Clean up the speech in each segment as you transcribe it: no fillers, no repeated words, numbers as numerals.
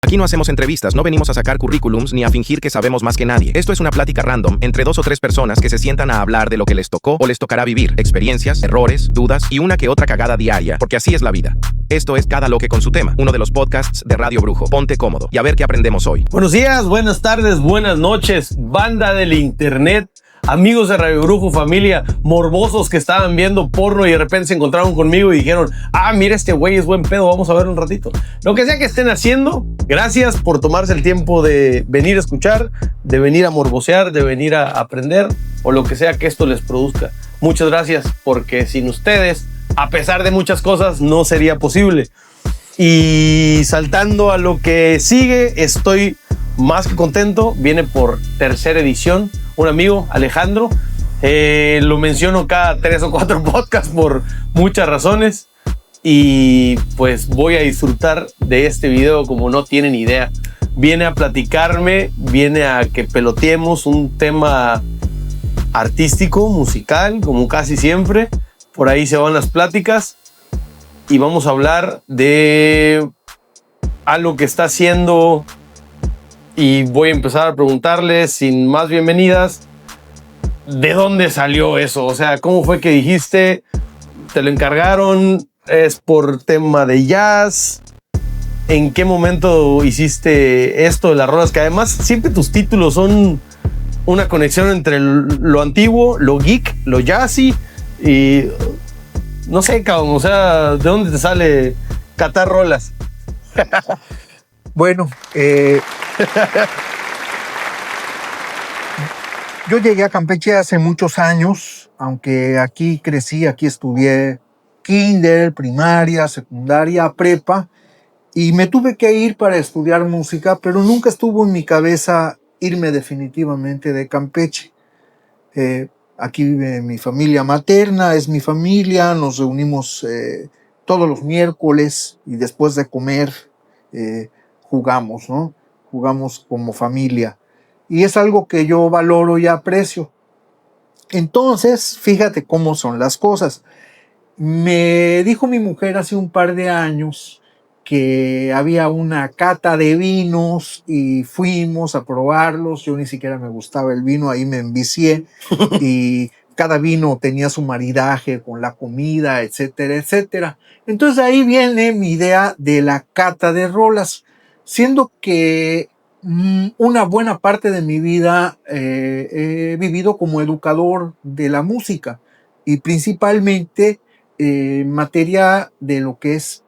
Aquí no hacemos entrevistas, no venimos a sacar currículums ni a fingir que sabemos más que nadie. Esto es una plática random entre 2 o 3 personas que se sientan a hablar de lo que les tocó o les tocará vivir, experiencias, errores, dudas y una que otra cagada diaria, porque así es la vida. Esto es Cada Loque con su tema, uno de los podcasts de Radio Brujo. Ponte cómodo y a ver qué aprendemos hoy. Buenos días, buenas tardes, buenas noches, banda del internet, amigos de Radio Brujo, familia, morbosos que estaban viendo porno y de repente se encontraron conmigo y dijeron: mira, este güey es buen pedo, vamos a ver un ratito. Lo que sea que estén haciendo, gracias por tomarse el tiempo de venir a escuchar, de venir a morbosear, de venir a aprender o lo que sea que esto les produzca. Muchas gracias, porque sin ustedes, a pesar de muchas cosas, no sería posible. Y saltando a lo que sigue, estoy más que contento. Viene por tercera edición un amigo, Alejandro. Lo menciono cada 3 o 4 podcasts por muchas razones. Y pues voy a disfrutar de este video como no tienen idea. Viene a platicarme, viene a que peloteemos un tema artístico, musical, como casi siempre. Por ahí se van las pláticas. Y vamos a hablar de algo que está haciendo. Y voy a empezar a preguntarle, sin más bienvenidas, ¿de dónde salió eso? O sea, ¿cómo fue que dijiste? ¿Te lo encargaron? ¿Es por tema de jazz? ¿En qué momento hiciste esto de las rolas? Que además siempre tus títulos son una conexión entre lo antiguo, lo geek, lo jazzy y... no sé, cabrón, o sea, ¿de dónde te sale catar rolas? Bueno, yo llegué a Campeche hace muchos años, aunque aquí crecí, aquí estudié kinder, primaria, secundaria, prepa, y me tuve que ir para estudiar música, pero nunca estuvo en mi cabeza irme definitivamente de Campeche. Aquí vive mi familia materna, es mi familia, nos reunimos todos los miércoles y después de comer jugamos, ¿no? Jugamos como familia. Y es algo que yo valoro y aprecio. Entonces, fíjate cómo son las cosas. Me dijo mi mujer hace un par de años que había una cata de vinos y fuimos a probarlos. Yo ni siquiera me gustaba el vino, ahí me envicié y cada vino tenía su maridaje con la comida, etcétera, etcétera. Entonces ahí viene mi idea de la cata de rolas, siendo que una buena parte de mi vida he vivido como educador de la música y principalmente en materia de lo que es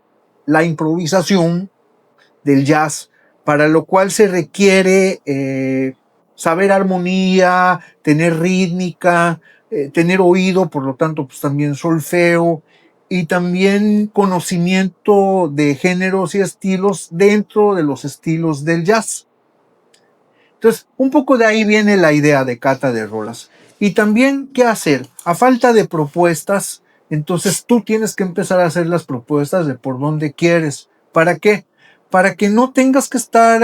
la improvisación del jazz, para lo cual se requiere saber armonía, tener rítmica, tener oído, por lo tanto pues también solfeo y también conocimiento de géneros y estilos dentro de los estilos del jazz. Entonces, un poco de ahí viene la idea de cata de rolas. Y también, ¿qué hacer? A falta de propuestas, entonces tú tienes que empezar a hacer las propuestas de por dónde quieres. ¿Para qué? Para que no tengas que estar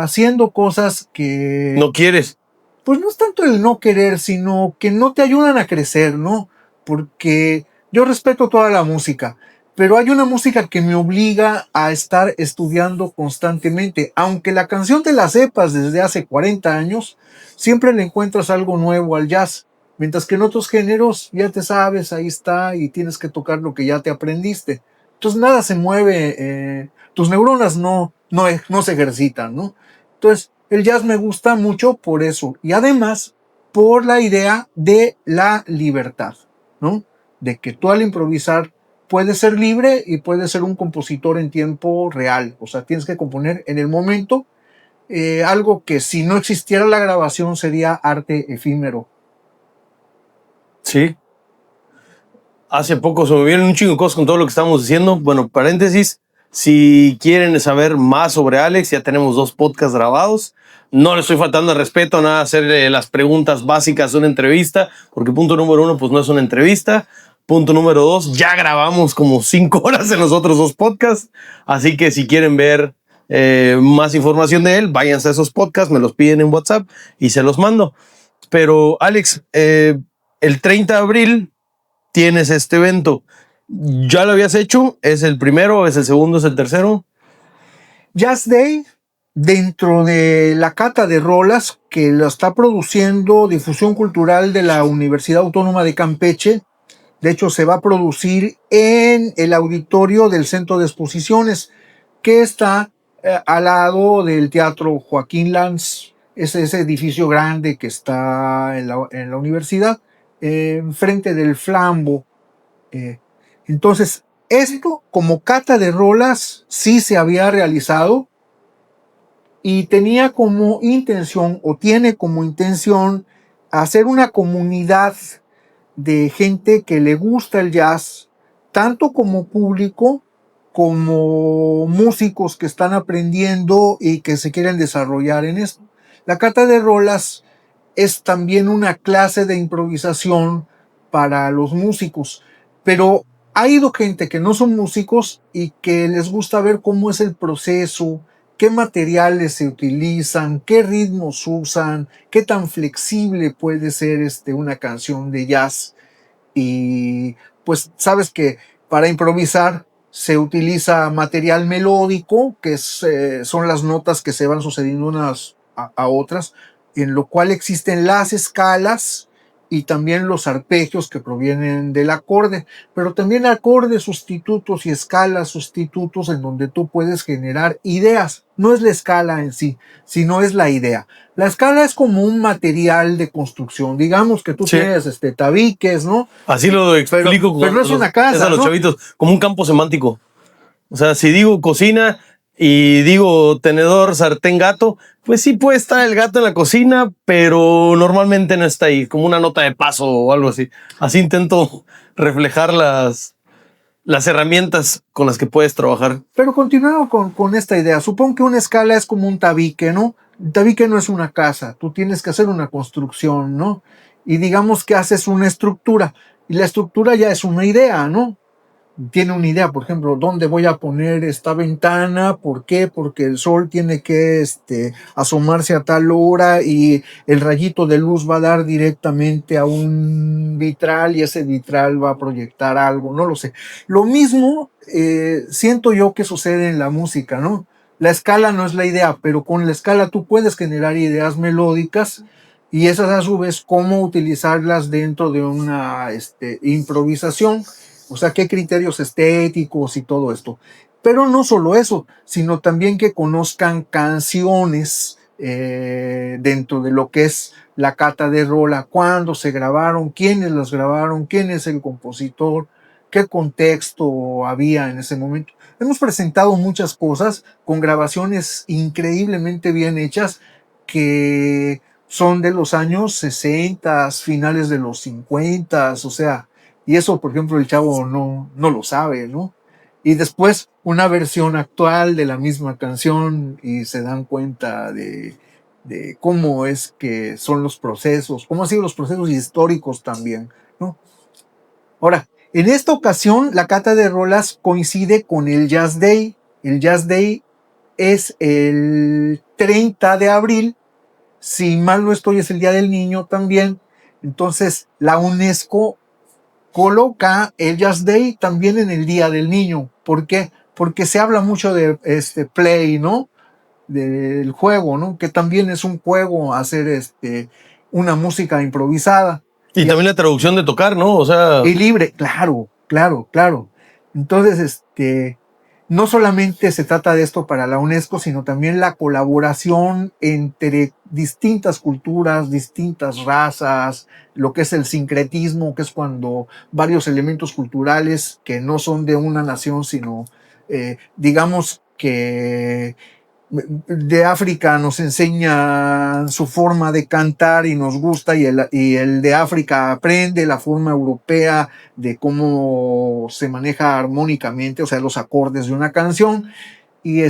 haciendo cosas que... ¿No quieres? Pues no es tanto el no querer, sino que no te ayudan a crecer, ¿no? Porque yo respeto toda la música, pero hay una música que me obliga a estar estudiando constantemente. Aunque la canción te la sepas desde hace 40 años, siempre le encuentras algo nuevo al jazz. Mientras que en otros géneros ya te sabes, ahí está, y tienes que tocar lo que ya te aprendiste. Entonces nada se mueve, tus neuronas no se ejercitan, ¿no? Entonces el jazz me gusta mucho por eso. Y además por la idea de la libertad, ¿no? De que tú al improvisar puedes ser libre y puedes ser un compositor en tiempo real. O sea, tienes que componer en el momento algo que si no existiera la grabación sería arte efímero. Sí. Hace poco se me vieron un chingo de cosas con todo lo que estamos diciendo. Bueno, paréntesis, si quieren saber más sobre Alex, ya tenemos 2 podcasts grabados. No le estoy faltando el respeto, nada, hacerle las preguntas básicas de una entrevista, porque punto número 1, pues no es una entrevista. Punto número 2, ya grabamos como 5 horas en los otros 2 podcasts, así que si quieren ver más información de él, váyanse a esos podcasts, me los piden en WhatsApp y se los mando. Pero Alex, el 30 de abril tienes este evento. ¿Ya lo habías hecho? ¿Es el primero? ¿Es el segundo? ¿Es el tercero? Jazz Day, dentro de la cata de rolas que lo está produciendo Difusión Cultural de la Universidad Autónoma de Campeche. De hecho, se va a producir en el auditorio del Centro de Exposiciones, que está al lado del Teatro Joaquín Lanz, ese edificio grande que está en la universidad, enfrente del Flambo. Entonces, esto como cata de rolas sí se había realizado y tenía como intención, o tiene como intención, hacer una comunidad de gente que le gusta el jazz, tanto como público como músicos que están aprendiendo y que se quieren desarrollar en esto. La cata de rolas es también una clase de improvisación para los músicos, pero ha ido gente que no son músicos y que les gusta ver cómo es el proceso, qué materiales se utilizan, qué ritmos usan, qué tan flexible puede ser una canción de jazz. Y pues sabes que para improvisar se utiliza material melódico, que son las notas que se van sucediendo unas a otras, en lo cual existen las escalas y también los arpegios que provienen del acorde, pero también acordes sustitutos y escalas sustitutos en donde tú puedes generar ideas. No es la escala en sí, sino es la idea. La escala es como un material de construcción. Digamos que tú tienes tabiques, ¿no? Así lo explico. Pero no es una casa, a los chavitos, como un campo semántico. O sea, si digo cocina y digo tenedor, sartén, gato, pues sí puede estar el gato en la cocina, pero normalmente no está ahí, como una nota de paso o algo así. Así intento reflejar las herramientas con las que puedes trabajar. Pero continuando con esta idea, supongo que una escala es como un tabique, ¿no? Un tabique no es una casa, tú tienes que hacer una construcción, ¿no? Y digamos que haces una estructura, y la estructura ya es una idea, ¿no? Tiene una idea, por ejemplo, dónde voy a poner esta ventana, ¿por qué? Porque el sol tiene que asomarse a tal hora y el rayito de luz va a dar directamente a un vitral y ese vitral va a proyectar algo, no lo sé. Lo mismo siento yo que sucede en la música, ¿no? La escala no es la idea, pero con la escala tú puedes generar ideas melódicas y esas a su vez cómo utilizarlas dentro de una improvisación. O sea, qué criterios estéticos y todo esto. Pero no solo eso, sino también que conozcan canciones dentro de lo que es la cata de rola, cuándo se grabaron, quiénes las grabaron, quién es el compositor, qué contexto había en ese momento. Hemos presentado muchas cosas con grabaciones increíblemente bien hechas que son de los años 60, finales de los 50, o sea, y eso, por ejemplo, el chavo no lo sabe, ¿no? Y después una versión actual de la misma canción y se dan cuenta de cómo es que son los procesos, cómo han sido los procesos históricos también, ¿no? Ahora, en esta ocasión, la cata de rolas coincide con el Jazz Day. El Jazz Day es el 30 de abril. Si mal no estoy, es el Día del Niño también. Entonces, la UNESCO coloca el Jazz Day también en el Día del Niño. ¿Por qué? Porque se habla mucho de play, ¿no? Del juego, ¿no? Que también es un juego hacer una música improvisada. Y también la traducción de tocar, ¿no? O sea... Y libre, claro. Entonces, no solamente se trata de esto para la UNESCO, sino también la colaboración entre distintas culturas, distintas razas, lo que es el sincretismo, que es cuando varios elementos culturales que no son de una nación, sino digamos que de África nos enseña su forma de cantar y nos gusta, y el de África aprende la forma europea de cómo se maneja armónicamente, o sea, los acordes de una canción, y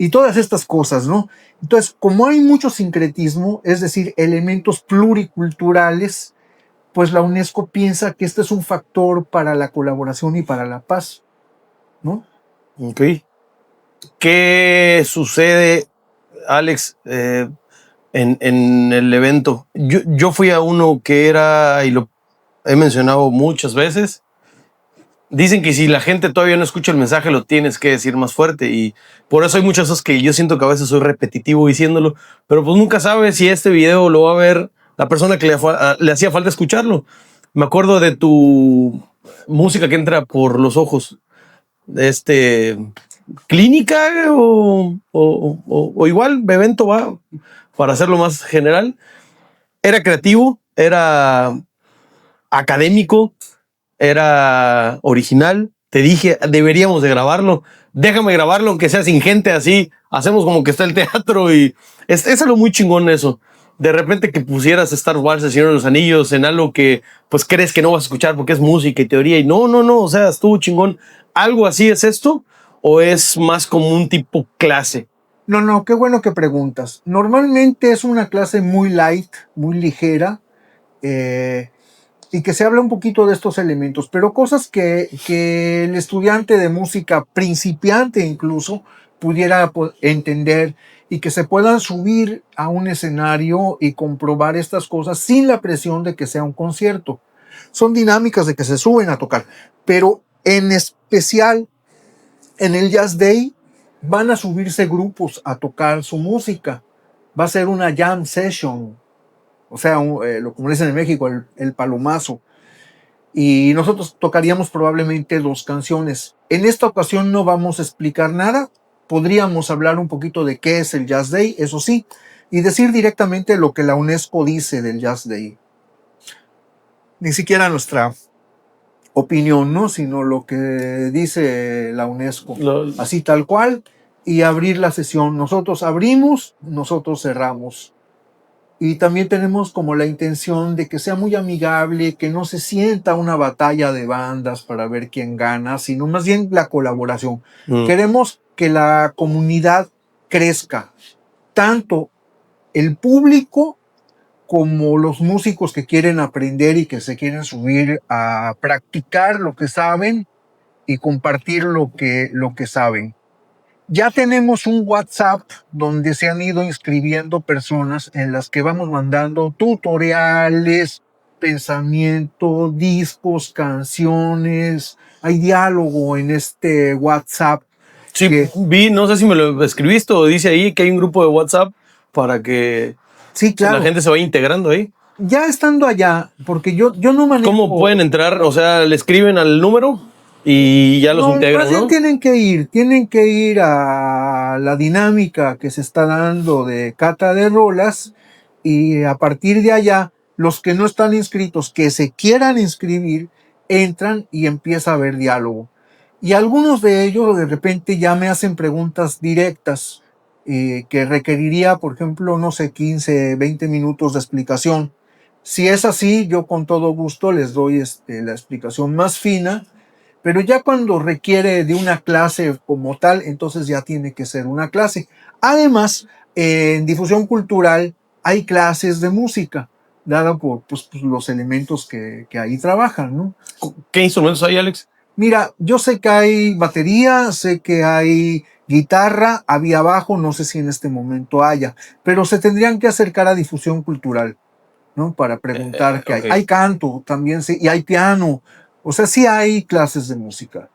todas estas cosas, ¿no? Entonces, como hay mucho sincretismo, es decir, elementos pluriculturales, pues la UNESCO piensa que este es un factor para la colaboración y para la paz, ¿no? Ok. ¿Qué sucede, Alex, en el evento? Yo fui a uno que era, y lo he mencionado muchas veces, Dicen que si la gente todavía no escucha el mensaje, lo tienes que decir más fuerte. Y por eso hay muchas cosas que yo siento que a veces soy repetitivo diciéndolo. Pero pues nunca sabes si este video lo va a ver la persona que le hacía falta escucharlo. Me acuerdo de tu música que entra por los ojos. Clínica o igual evento va, para hacerlo más general. Era creativo, era académico, era original. Te dije, deberíamos de grabarlo. Déjame grabarlo, aunque sea sin gente, así hacemos como que está el teatro. Y es algo muy chingón eso. De repente que pusieras Star Wars, El Señor de los Anillos, en algo que pues crees que no vas a escuchar porque es música y teoría. Y no, o sea, estuvo chingón. ¿Algo así es esto? ¿O es más como un tipo clase? No, qué bueno que preguntas. Normalmente es una clase muy light, muy ligera, y que se habla un poquito de estos elementos, pero cosas que el estudiante de música, principiante incluso, pudiera entender y que se puedan subir a un escenario y comprobar estas cosas sin la presión de que sea un concierto. Son dinámicas de que se suben a tocar, pero en especial en el Jazz Day van a subirse grupos a tocar su música. Va a ser una jam session, o sea, lo como dicen en México, el palomazo. Y nosotros tocaríamos probablemente 2 canciones. En esta ocasión no vamos a explicar nada. Podríamos hablar un poquito de qué es el Jazz Day, eso sí, y decir directamente lo que la UNESCO dice del Jazz Day. Ni siquiera nuestra opinión, ¿no? Sino lo que dice la UNESCO. Así tal cual. Y abrir la sesión. Nosotros abrimos, nosotros cerramos. Y también tenemos como la intención de que sea muy amigable, que no se sienta una batalla de bandas para ver quién gana, sino más bien la colaboración. Queremos que la comunidad crezca, tanto el público como los músicos que quieren aprender y que se quieren subir a practicar lo que saben y compartir lo que saben. Ya tenemos un WhatsApp donde se han ido inscribiendo personas en las que vamos mandando tutoriales, pensamiento, discos, canciones. Hay diálogo en este WhatsApp. Sí, vi, no sé si me lo escribiste o dice ahí que hay un grupo de WhatsApp para que sí, claro, la gente se vaya integrando ahí. Ya estando allá, porque yo no manejo... ¿Cómo pueden entrar? O sea, ¿le escriben al número y ya los integran, no? Tienen que ir a la dinámica que se está dando de cata de rolas y a partir de allá, los que no están inscritos, que se quieran inscribir, entran y empieza a haber diálogo. Y algunos de ellos de repente ya me hacen preguntas directas que requeriría, por ejemplo, no sé, 15, 20 minutos de explicación. Si es así, yo con todo gusto les doy la explicación más fina, pero ya cuando requiere de una clase como tal, entonces ya tiene que ser una clase. Además, en difusión cultural hay clases de música, dado por pues, los elementos que ahí trabajan, ¿no? ¿Qué instrumentos hay, Alex? Mira, yo sé que hay batería, sé que hay guitarra, había bajo, no sé si en este momento haya, pero se tendrían que acercar a difusión cultural, ¿no? Para preguntar qué hay. Hay canto también, sí, y hay piano. O sea, sí hay clases de música.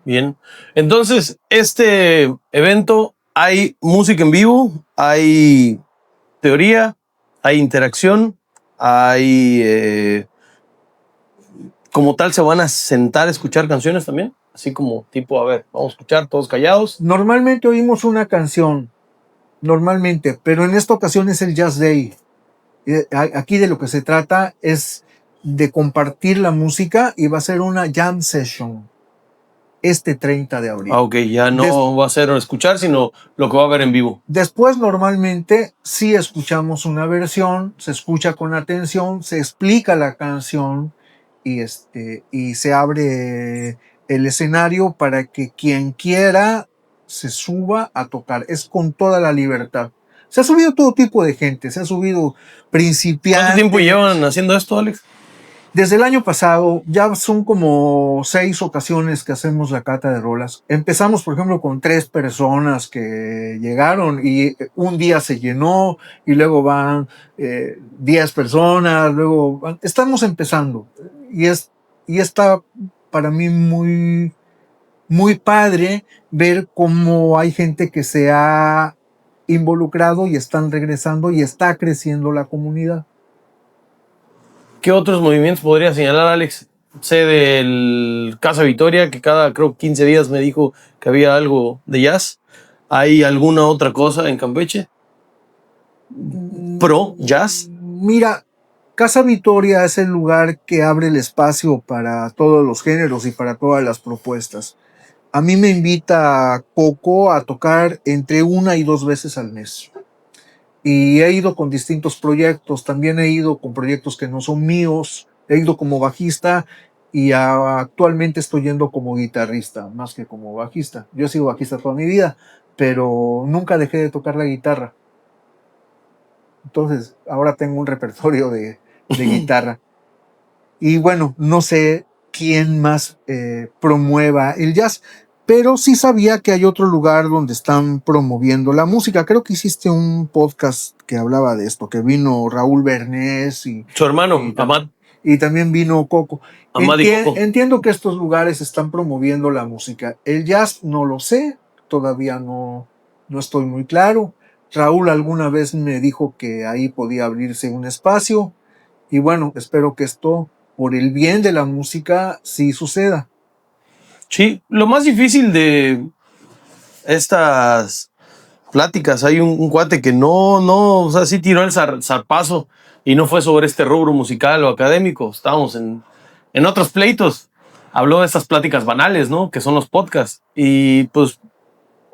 Bien. Entonces, este evento, hay música en vivo, hay teoría, hay interacción, hay... como tal, ¿se van a sentar a escuchar canciones también? Así como tipo, a ver, vamos a escuchar todos callados. Normalmente oímos una canción, normalmente, pero en esta ocasión es el Jazz Day. Aquí de lo que se trata es de compartir la música y va a ser una jam session este 30 de abril. Ah, ok, ya no va a ser escuchar, sino lo que va a ver en vivo. Después normalmente sí escuchamos una versión, se escucha con atención, se explica la canción y se abre el escenario para que quien quiera se suba a tocar. Es con toda la libertad. Se ha subido todo tipo de gente, se ha subido principiantes. ¿Cuánto tiempo llevan haciendo esto, Alex? Desde el año pasado, ya son como 6 ocasiones que hacemos la cata de rolas. Empezamos, por ejemplo, con 3 personas que llegaron y un día se llenó y luego van 10 personas, luego estamos empezando y está para mí muy, muy padre ver cómo hay gente que se ha involucrado y están regresando y está creciendo la comunidad. ¿Qué otros movimientos podría señalar, Alex? Sé del Casa Victoria, que cada, creo, 15 días me dijo que había algo de jazz. ¿Hay alguna otra cosa en Campeche? ¿Pro jazz? Mira, Casa Victoria es el lugar que abre el espacio para todos los géneros y para todas las propuestas. A mí me invita Coco a tocar entre 1 y 2 veces al mes. Y he ido con distintos proyectos, también he ido con proyectos que no son míos, he ido como bajista y actualmente estoy yendo como guitarrista, más que como bajista. Yo he sido bajista toda mi vida, pero nunca dejé de tocar la guitarra. Entonces, ahora tengo un repertorio de guitarra. Y bueno, no sé quién más promueva el jazz, pero sí sabía que hay otro lugar donde están promoviendo la música. Creo que hiciste un podcast que hablaba de esto, que vino Raúl Bernés y Su hermano, Amad. Y también vino Coco. Amad y Coco. Entiendo que estos lugares están promoviendo la música. El jazz no lo sé, todavía no estoy muy claro. Raúl alguna vez me dijo que ahí podía abrirse un espacio. Y bueno, espero que esto, por el bien de la música, sí suceda. Sí, lo más difícil de estas pláticas, hay un cuate que o sea, sí tiró el zarpazo y no fue sobre este rubro musical o académico. Estábamos en otros pleitos. Habló de estas pláticas banales, ¿no? Que son los podcasts. Y pues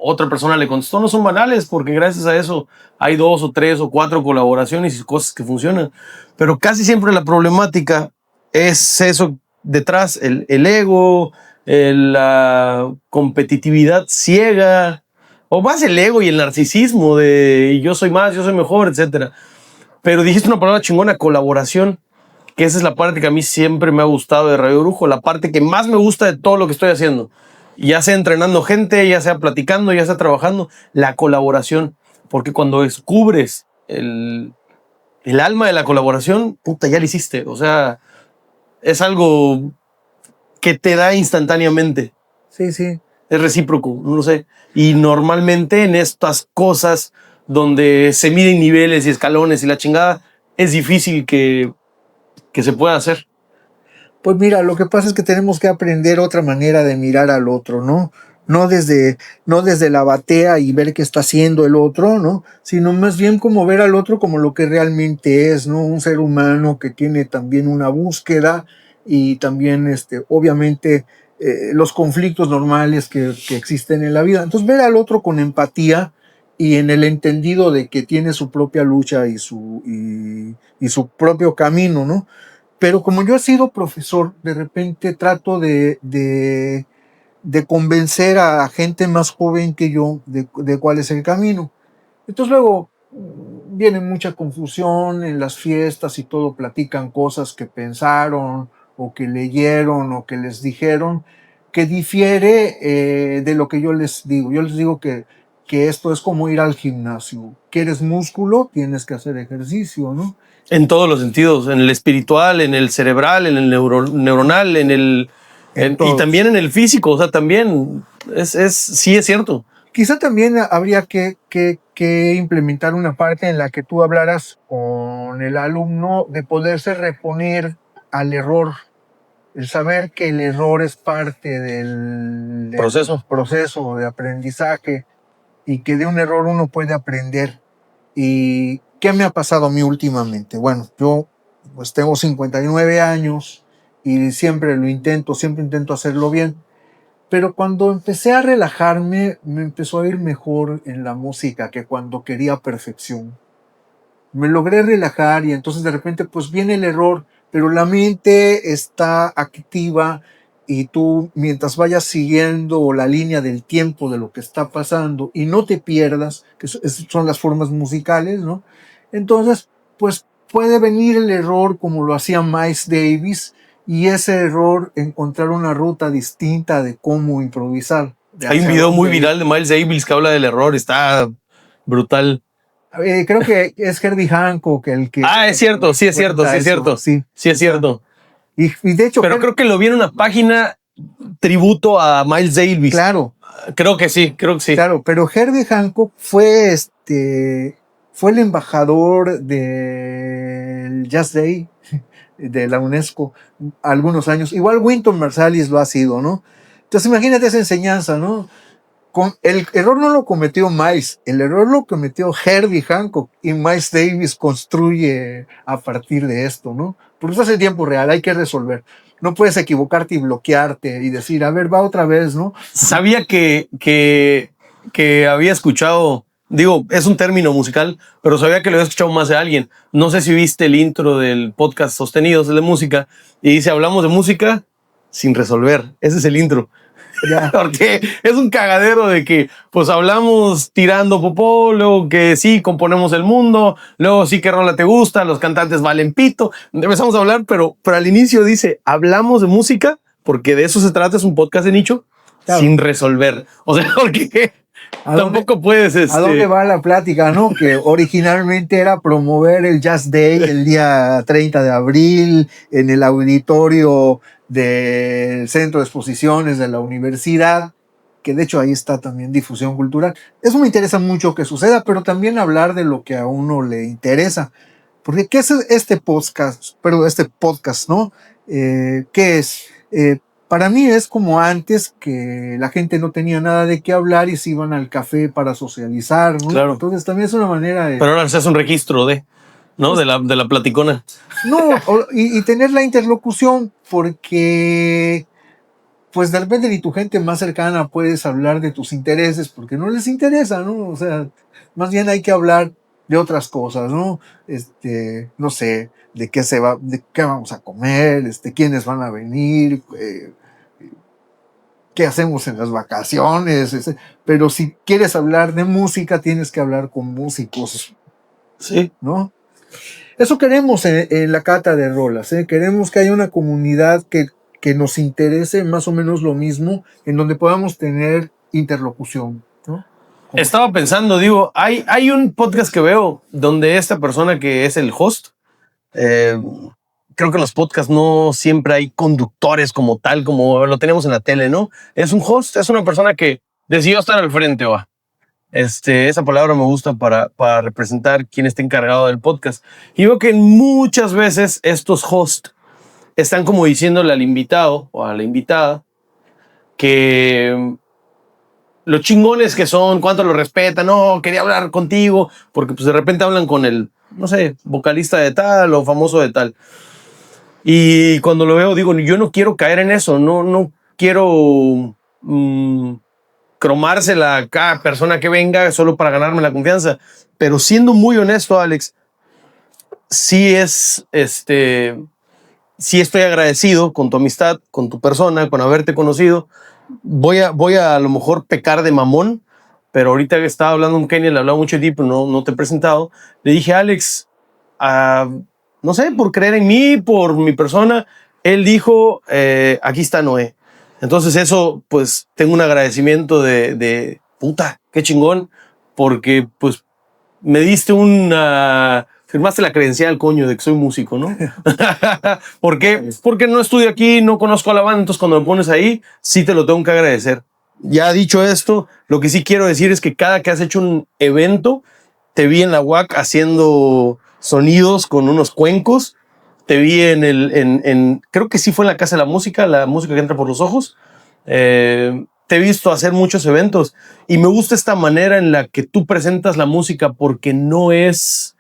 otra persona le contestó, no son banales porque gracias a eso hay 2 o 3 o 4 colaboraciones y cosas que funcionan. Pero casi siempre la problemática es eso detrás, el ego, la competitividad ciega, o más el ego y el narcisismo de yo soy más, yo soy mejor, etc. Pero dijiste una palabra chingona, colaboración, que esa es la parte que a mí siempre me ha gustado de Radio Brujo, la parte que más me gusta de todo lo que estoy haciendo. Ya sea entrenando gente, ya sea platicando, ya sea trabajando, la colaboración. Porque cuando descubres el alma de la colaboración, puta, ya lo hiciste. O sea, es algo que te da instantáneamente. Sí, sí. Es recíproco, no lo sé. Y normalmente en estas cosas donde se miden niveles y escalones y la chingada, es difícil que se pueda hacer. Pues mira, lo que pasa es que tenemos que aprender otra manera de mirar al otro, ¿no? No desde la batea y ver qué está haciendo el otro, ¿no? Sino más bien como ver al otro como lo que realmente es, ¿no? Un ser humano que tiene también una búsqueda y también, obviamente, los conflictos normales que existen en la vida. Entonces, ver al otro con empatía y en el entendido de que tiene su propia lucha y su propio camino, ¿no? Pero como yo he sido profesor, de repente trato de convencer a gente más joven que yo de cuál es el camino. Entonces luego viene mucha confusión en las fiestas y todo, platican cosas que pensaron o que leyeron o que les dijeron, que difiere de lo que yo les digo. Yo les digo que esto es como ir al gimnasio. ¿Quieres músculo? Tienes que hacer ejercicio, ¿no? En todos los sentidos, en el espiritual, en el cerebral, en el neuronal, y también en el físico, o sea, también sí es cierto. Quizá también habría que implementar una parte en la que tú hablaras con el alumno de poderse reponer al error, el saber que el error es parte del proceso de aprendizaje y que de un error uno puede aprender. ¿Y qué me ha pasado a mí últimamente? Bueno, yo pues tengo 59 años y siempre intento hacerlo bien. Pero cuando empecé a relajarme, me empezó a ir mejor en la música que cuando quería perfección. Me logré relajar y entonces de repente pues viene el error, pero la mente está activa y tú mientras vayas siguiendo la línea del tiempo de lo que está pasando y no te pierdas, que son las formas musicales, ¿no? Entonces pues puede venir el error como lo hacía Miles Davis y ese error encontrar una ruta distinta de cómo improvisar. Hay un video muy viral de Miles Davis que habla del error, está brutal. Creo que es Herbie Hancock el que... Es cierto, sí es cierto. Sí Sí es cierto. Y de hecho... Pero creo que lo vi en una página tributo a Miles Davis. Claro. Creo que sí. Claro, pero Herbie Hancock fue el embajador del Jazz Day de la UNESCO algunos años. Igual Wynton Marsalis lo ha sido, ¿no? Entonces imagínate esa enseñanza, ¿no? El error no lo cometió Miles, el error lo cometió Herbie Hancock y Miles Davis construye a partir de esto, ¿no? Porque eso es el tiempo real, hay que resolver. No puedes equivocarte y bloquearte y decir, a ver, va otra vez, ¿no? Sabía que había escuchado, digo, es un término musical, pero sabía que lo había escuchado más de alguien. No sé si viste el intro del podcast Sostenidos de música y dice, hablamos de música sin resolver. Ese es el intro. Ya. Porque es un cagadero de que pues hablamos tirando popó, luego que sí componemos el mundo, luego sí que rola te gusta, los cantantes valen pito. Empezamos a hablar, pero al inicio dice, hablamos de música, porque de eso se trata, es un podcast de nicho, claro, sin resolver. O sea, porque tampoco puedes... ¿A dónde va la plática, no? Que originalmente era promover el Jazz Day el día 30 de abril en el auditorio del Centro de Exposiciones de la universidad, que de hecho ahí está también difusión cultural. Eso me interesa mucho que suceda, pero también hablar de lo que a uno le interesa. Porque ¿qué es este podcast? Pero este podcast, ¿no? ¿Qué es? Para mí es como antes, que la gente no tenía nada de qué hablar y se iban al café para socializar, ¿no? Claro. Entonces también es una manera de... Pero ahora se hace un registro de, ¿no? De la platicona. No, y tener la interlocución, porque pues de repente ni tu gente más cercana puedes hablar de tus intereses porque no les interesa, ¿no? O sea, más bien hay que hablar de otras cosas, ¿no? No sé, de qué vamos a comer, quiénes van a venir, qué hacemos en las vacaciones, pero si quieres hablar de música, tienes que hablar con músicos. Sí. ¿No? Eso queremos en la cata de rolas, ¿eh? Queremos que haya una comunidad que nos interese más o menos lo mismo, en donde podamos tener interlocución, ¿no? Estaba pensando, digo, hay un podcast que veo donde esta persona que es el host, creo que en los podcasts no siempre hay conductores como tal, como lo tenemos en la tele, ¿no? Es un host, es una persona que decidió estar al frente, va. Esa palabra me gusta para representar quién está encargado del podcast. Y veo que muchas veces estos hosts están como diciéndole al invitado o a la invitada que los chingones que son, cuánto lo respetan, no, quería hablar contigo, porque pues de repente hablan con el, no sé, vocalista de tal o famoso de tal. Y cuando lo veo digo, yo no quiero caer en eso, no quiero cromársela a cada persona que venga solo para ganarme la confianza. Pero siendo muy honesto, Alex, sí sí estoy agradecido con tu amistad, con tu persona, con haberte conocido. Voy a lo mejor pecar de mamón, pero ahorita que estaba hablando con Kenny, le hablaba mucho de ti, pero no te he presentado. Le dije, Alex, no sé, por creer en mí, por mi persona, él dijo, aquí está Noé. Entonces eso, pues, tengo un agradecimiento de puta, qué chingón, porque, pues, me diste firmaste la credencial, coño, de que soy músico, ¿no? ¿Por qué? Porque no estudio aquí, no conozco a la banda, entonces cuando me pones ahí, sí te lo tengo que agradecer. Ya dicho esto, lo que sí quiero decir es que cada que has hecho un evento, te vi en la UAC haciendo sonidos con unos cuencos, te vi creo que sí fue en la Casa de la música que entra por los ojos. Te he visto hacer muchos eventos y me gusta esta manera en la que tú presentas la música, porque no es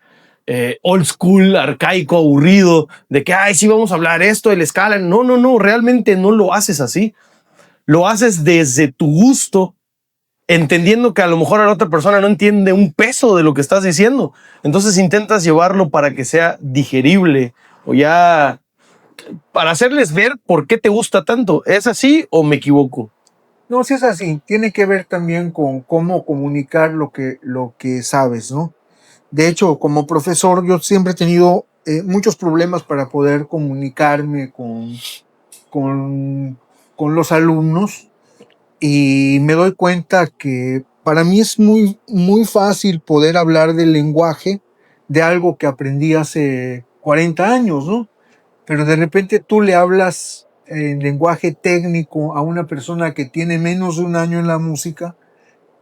old school, arcaico, aburrido, de que, ay, sí, vamos a hablar esto, el escala. No, realmente no lo haces así. Lo haces desde tu gusto, entendiendo que a lo mejor a la otra persona no entiende un peso de lo que estás diciendo. Entonces intentas llevarlo para que sea digerible o ya para hacerles ver por qué te gusta tanto. ¿Es así o me equivoco? No, sí es así. Tiene que ver también con cómo comunicar lo que sabes, ¿no? De hecho, como profesor, yo siempre he tenido muchos problemas para poder comunicarme con los alumnos, y me doy cuenta que para mí es muy, muy fácil poder hablar del lenguaje de algo que aprendí hace 40 años, ¿no? Pero de repente tú le hablas en lenguaje técnico a una persona que tiene menos de un año en la música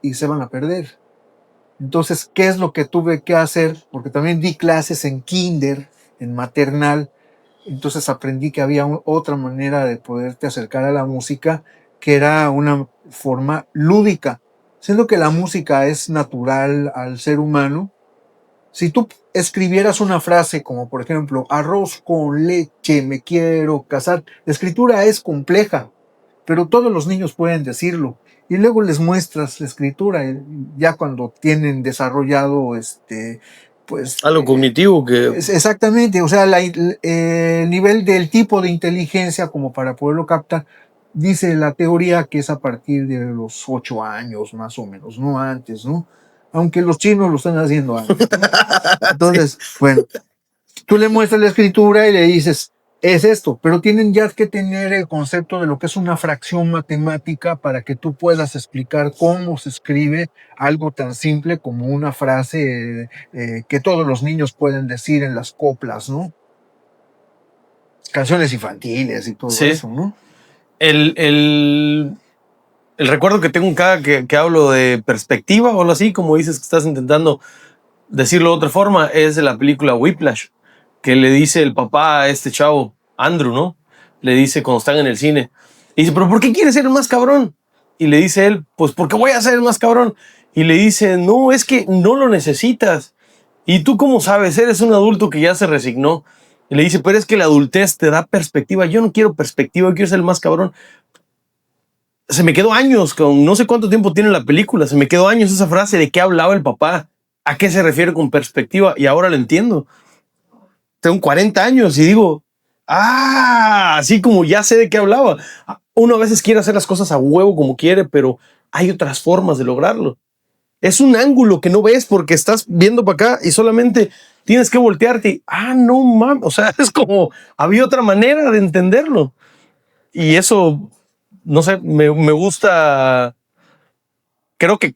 y se van a perder. Entonces, ¿qué es lo que tuve que hacer? Porque también di clases en kinder, en maternal, entonces aprendí que había otra manera de poderte acercar a la música, que era una forma lúdica. Siendo que la música es natural al ser humano, si tú escribieras una frase como, por ejemplo, arroz con leche, me quiero casar, la escritura es compleja, pero todos los niños pueden decirlo. Y luego les muestras la escritura, ya cuando tienen desarrollado pues Algo cognitivo que... exactamente, o sea, el nivel del tipo de inteligencia como para poderlo captar, dice la teoría que es a partir de los 8 años más o menos, no antes, ¿no? Aunque los chinos lo están haciendo antes, ¿no? Entonces, bueno, tú le muestras la escritura y le dices, es esto, pero tienen ya que tener el concepto de lo que es una fracción matemática para que tú puedas explicar cómo se escribe algo tan simple como una frase que todos los niños pueden decir en las coplas, ¿no? Canciones infantiles y todo Sí. eso, ¿no? El recuerdo que tengo cada que hablo de perspectiva o algo así, como dices que estás intentando decirlo de otra forma, es de la película Whiplash, que le dice el papá a este chavo, Andrew, ¿no? Le dice cuando están en el cine, y dice, ¿pero por qué quieres ser el más cabrón? Y le dice él, pues porque voy a ser el más cabrón. Y le dice, no, es que no lo necesitas. ¿Y tú cómo sabes? Eres un adulto que ya se resignó. Y le dice, pero es que la adultez te da perspectiva. Yo no quiero perspectiva, yo quiero ser el más cabrón. Se me quedó años, con no sé cuánto tiempo tiene la película, se me quedó años esa frase de qué hablaba el papá, a qué se refiere con perspectiva, y ahora lo entiendo. Tengo 40 años y digo, así como ya sé de qué hablaba. Uno a veces quiere hacer las cosas a huevo como quiere, pero hay otras formas de lograrlo. Es un ángulo que no ves porque estás viendo para acá y solamente tienes que voltearte y, no mames, o sea, es como, había otra manera de entenderlo. Y eso, no sé, me gusta. Creo que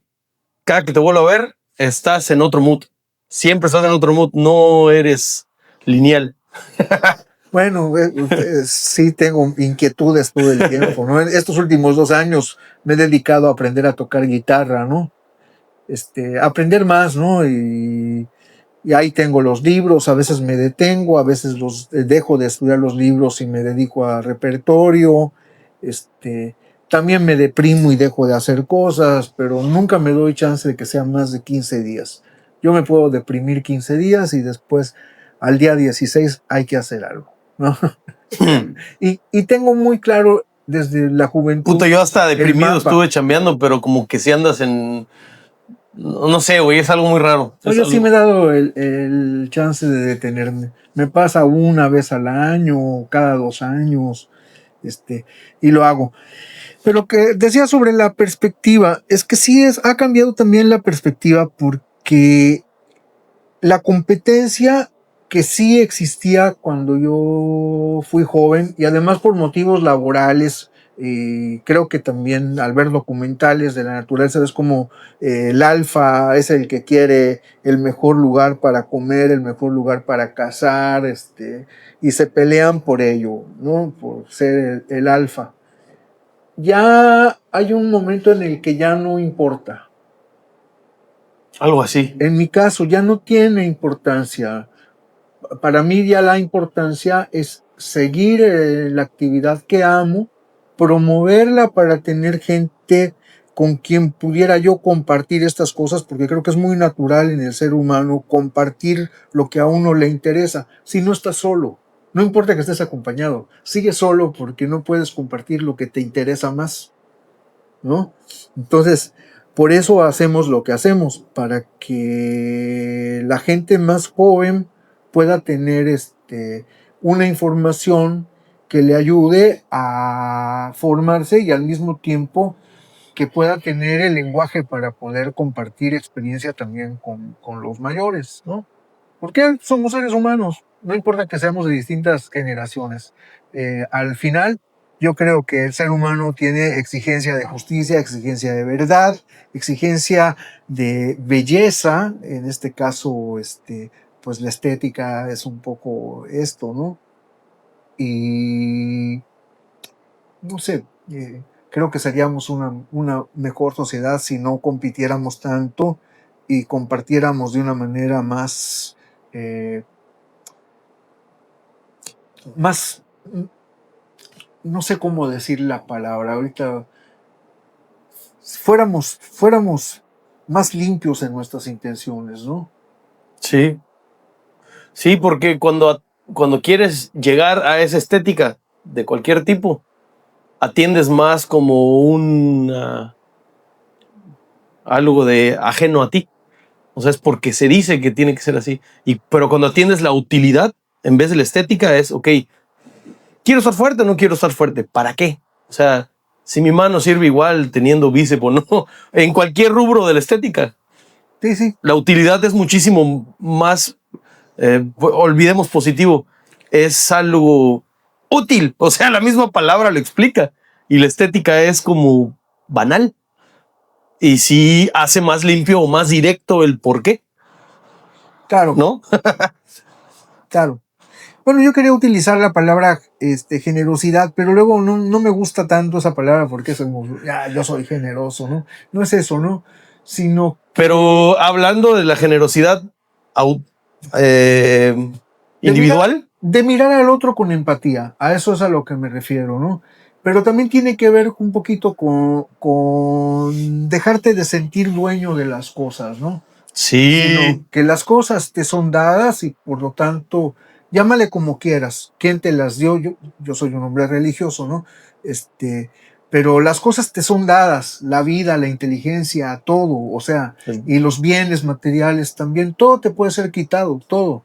cada que te vuelvo a ver, estás en otro mood. Siempre estás en otro mood, no eres lineal. Bueno, sí tengo inquietudes todo el tiempo, ¿no? En estos últimos 2 años me he dedicado a aprender a tocar guitarra, ¿no? Aprender más, ¿no? Y ahí tengo los libros, a veces me detengo, a veces los dejo de estudiar los libros y me dedico a repertorio. También me deprimo y dejo de hacer cosas, pero nunca me doy chance de que sean más de 15 días. Yo me puedo deprimir 15 días y después al día 16 hay que hacer algo, ¿no? y tengo muy claro desde la juventud. Puta, yo hasta deprimido estuve chambeando, pero como que si andas en... No sé, güey, es algo muy raro. No, yo sí me he dado el chance de detenerme. Me pasa una vez al año, cada 2 años, y lo hago. Pero que decía sobre la perspectiva, es que sí ha cambiado también la perspectiva porque la competencia que sí existía cuando yo fui joven y además por motivos laborales, creo que también al ver documentales de la naturaleza es como el alfa es el que quiere el mejor lugar para comer, el mejor lugar para cazar, y se pelean por ello, ¿no? Por ser el alfa. Ya hay un momento en el que ya no importa. Algo así. En mi caso ya no tiene importancia. Para mí ya la importancia es seguir la actividad que amo, promoverla para tener gente con quien pudiera yo compartir estas cosas, porque creo que es muy natural en el ser humano compartir lo que a uno le interesa. Si no estás solo, no importa que estés acompañado, sigue solo porque no puedes compartir lo que te interesa más, ¿no? Entonces, por eso hacemos lo que hacemos, para que la gente más joven pueda tener una información que le ayude a formarse y al mismo tiempo que pueda tener el lenguaje para poder compartir experiencia también con los mayores, ¿no? Porque somos seres humanos, no importa que seamos de distintas generaciones. Al final, yo creo que el ser humano tiene exigencia de justicia, exigencia de verdad, exigencia de belleza. En este caso, pues la estética es un poco esto, ¿no? Y no sé, creo que seríamos una mejor sociedad si no compitiéramos tanto y compartiéramos de una manera eh, más, no sé cómo decir la palabra, ahorita fuéramos más limpios en nuestras intenciones, ¿no? Sí, sí, porque cuando quieres llegar a esa estética de cualquier tipo, atiendes más como algo de ajeno a ti. O sea, es porque se dice que tiene que ser así. Pero cuando atiendes la utilidad, en vez de la estética, es, ok, ¿quiero estar fuerte o no quiero estar fuerte? ¿Para qué? O sea, si mi mano sirve igual teniendo bíceps o no, en cualquier rubro de la estética, Sí, sí, la utilidad es muchísimo más, olvidemos positivo, es algo útil. O sea, la misma palabra lo explica. Y la estética es como banal. Y sí hace más limpio o más directo el por qué, claro, ¿no? claro. Bueno, yo quería utilizar la palabra generosidad, pero luego no me gusta tanto esa palabra porque es como, yo soy generoso, ¿no? No es eso, ¿no? Sino Pero hablando de la generosidad au- eh, de mirar, individual, de mirar al otro con empatía, a eso es a lo que me refiero, ¿no? Pero también tiene que ver un poquito con dejarte de sentir dueño de las cosas, ¿no? Sino sí. que las cosas te son dadas y por lo tanto, llámale como quieras. ¿Quién te las dio? Yo soy un hombre religioso, ¿no? Pero las cosas te son dadas, la vida, la inteligencia, todo, o sea, y los bienes materiales también, todo te puede ser quitado, todo.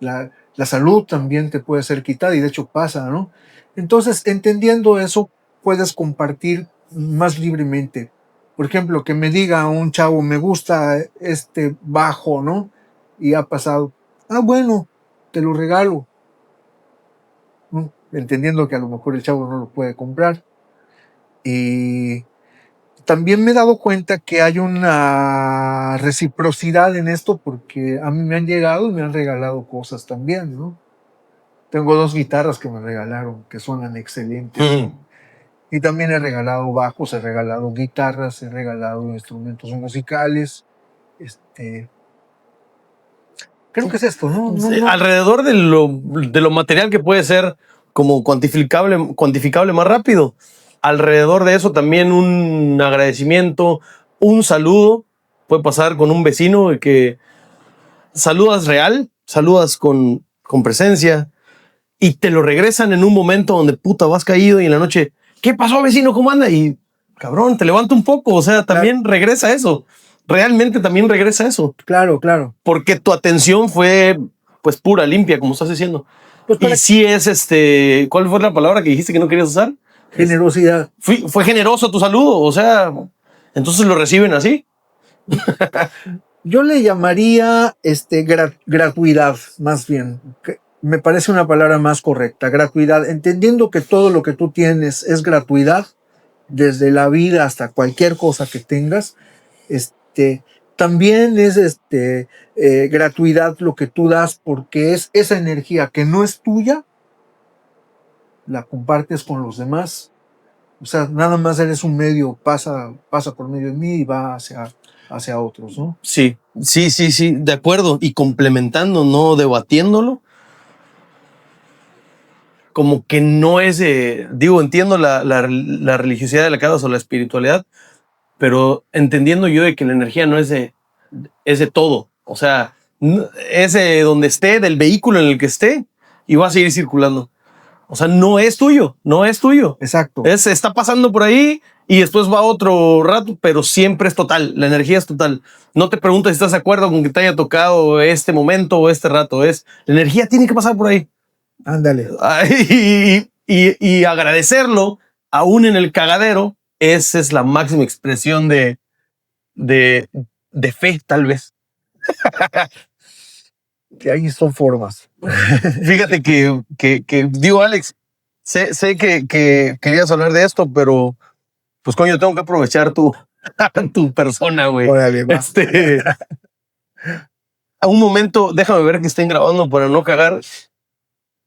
La salud también te puede ser quitada y de hecho pasa, ¿no? Entonces, entendiendo eso, puedes compartir más libremente. Por ejemplo, que me diga un chavo, me gusta este bajo, ¿no? Y ha pasado, bueno, te lo regalo, ¿no? Entendiendo que a lo mejor el chavo no lo puede comprar. Y también me he dado cuenta que hay una reciprocidad en esto porque a mí me han llegado y me han regalado cosas también, ¿no? Tengo 2 guitarras que me regalaron, que suenan excelentes. Y también he regalado bajos, he regalado guitarras, he regalado instrumentos musicales. Creo que es esto, ¿no? Alrededor de lo material que puede ser como cuantificable más rápido, alrededor de eso también un agradecimiento, un saludo, puede pasar con un vecino y que saludas real, saludas con presencia y te lo regresan en un momento donde puta vas caído y en la noche, ¿qué pasó vecino? ¿Cómo anda? Y cabrón, te levanta un poco, o sea, también regresa eso, realmente también regresa eso. Claro, claro. Porque tu atención fue pues pura, limpia, como estás diciendo. Pues Y sí es ¿cuál fue la palabra que dijiste que no querías usar? generosidad. Fue generoso tu saludo, o sea, entonces lo reciben así. Yo le llamaría gratuidad, más bien. Me parece una palabra más correcta, gratuidad, entendiendo que todo lo que tú tienes es gratuidad, desde la vida hasta cualquier cosa que tengas. También es gratuidad lo que tú das porque es esa energía que no es tuya, la compartes con los demás. O sea, nada más eres un medio, pasa por medio de mí y va hacia otros, ¿no? Sí, sí, de acuerdo. Y complementando, no debatiéndolo, como que no es digo, entiendo la religiosidad de la causa o la espiritualidad, pero entendiendo yo de que la energía no es de todo. O sea, es de donde esté, del vehículo en el que esté, y va a seguir circulando. O sea, no es tuyo, no es tuyo. Exacto. Está pasando por ahí y después va otro rato, pero siempre es total. La energía es total. No te preguntas si estás de acuerdo con que te haya tocado este momento o este rato. La energía tiene que pasar por ahí. Ándale. Y agradecerlo, aún en el cagadero, esa es la máxima expresión de, de fe, tal vez. Que ahí son formas. Fíjate que digo, Alex, sé que querías hablar de esto, pero pues coño, tengo que aprovechar tu persona, güey. Órale, va. A un momento, déjame ver que estén grabando para no cagar.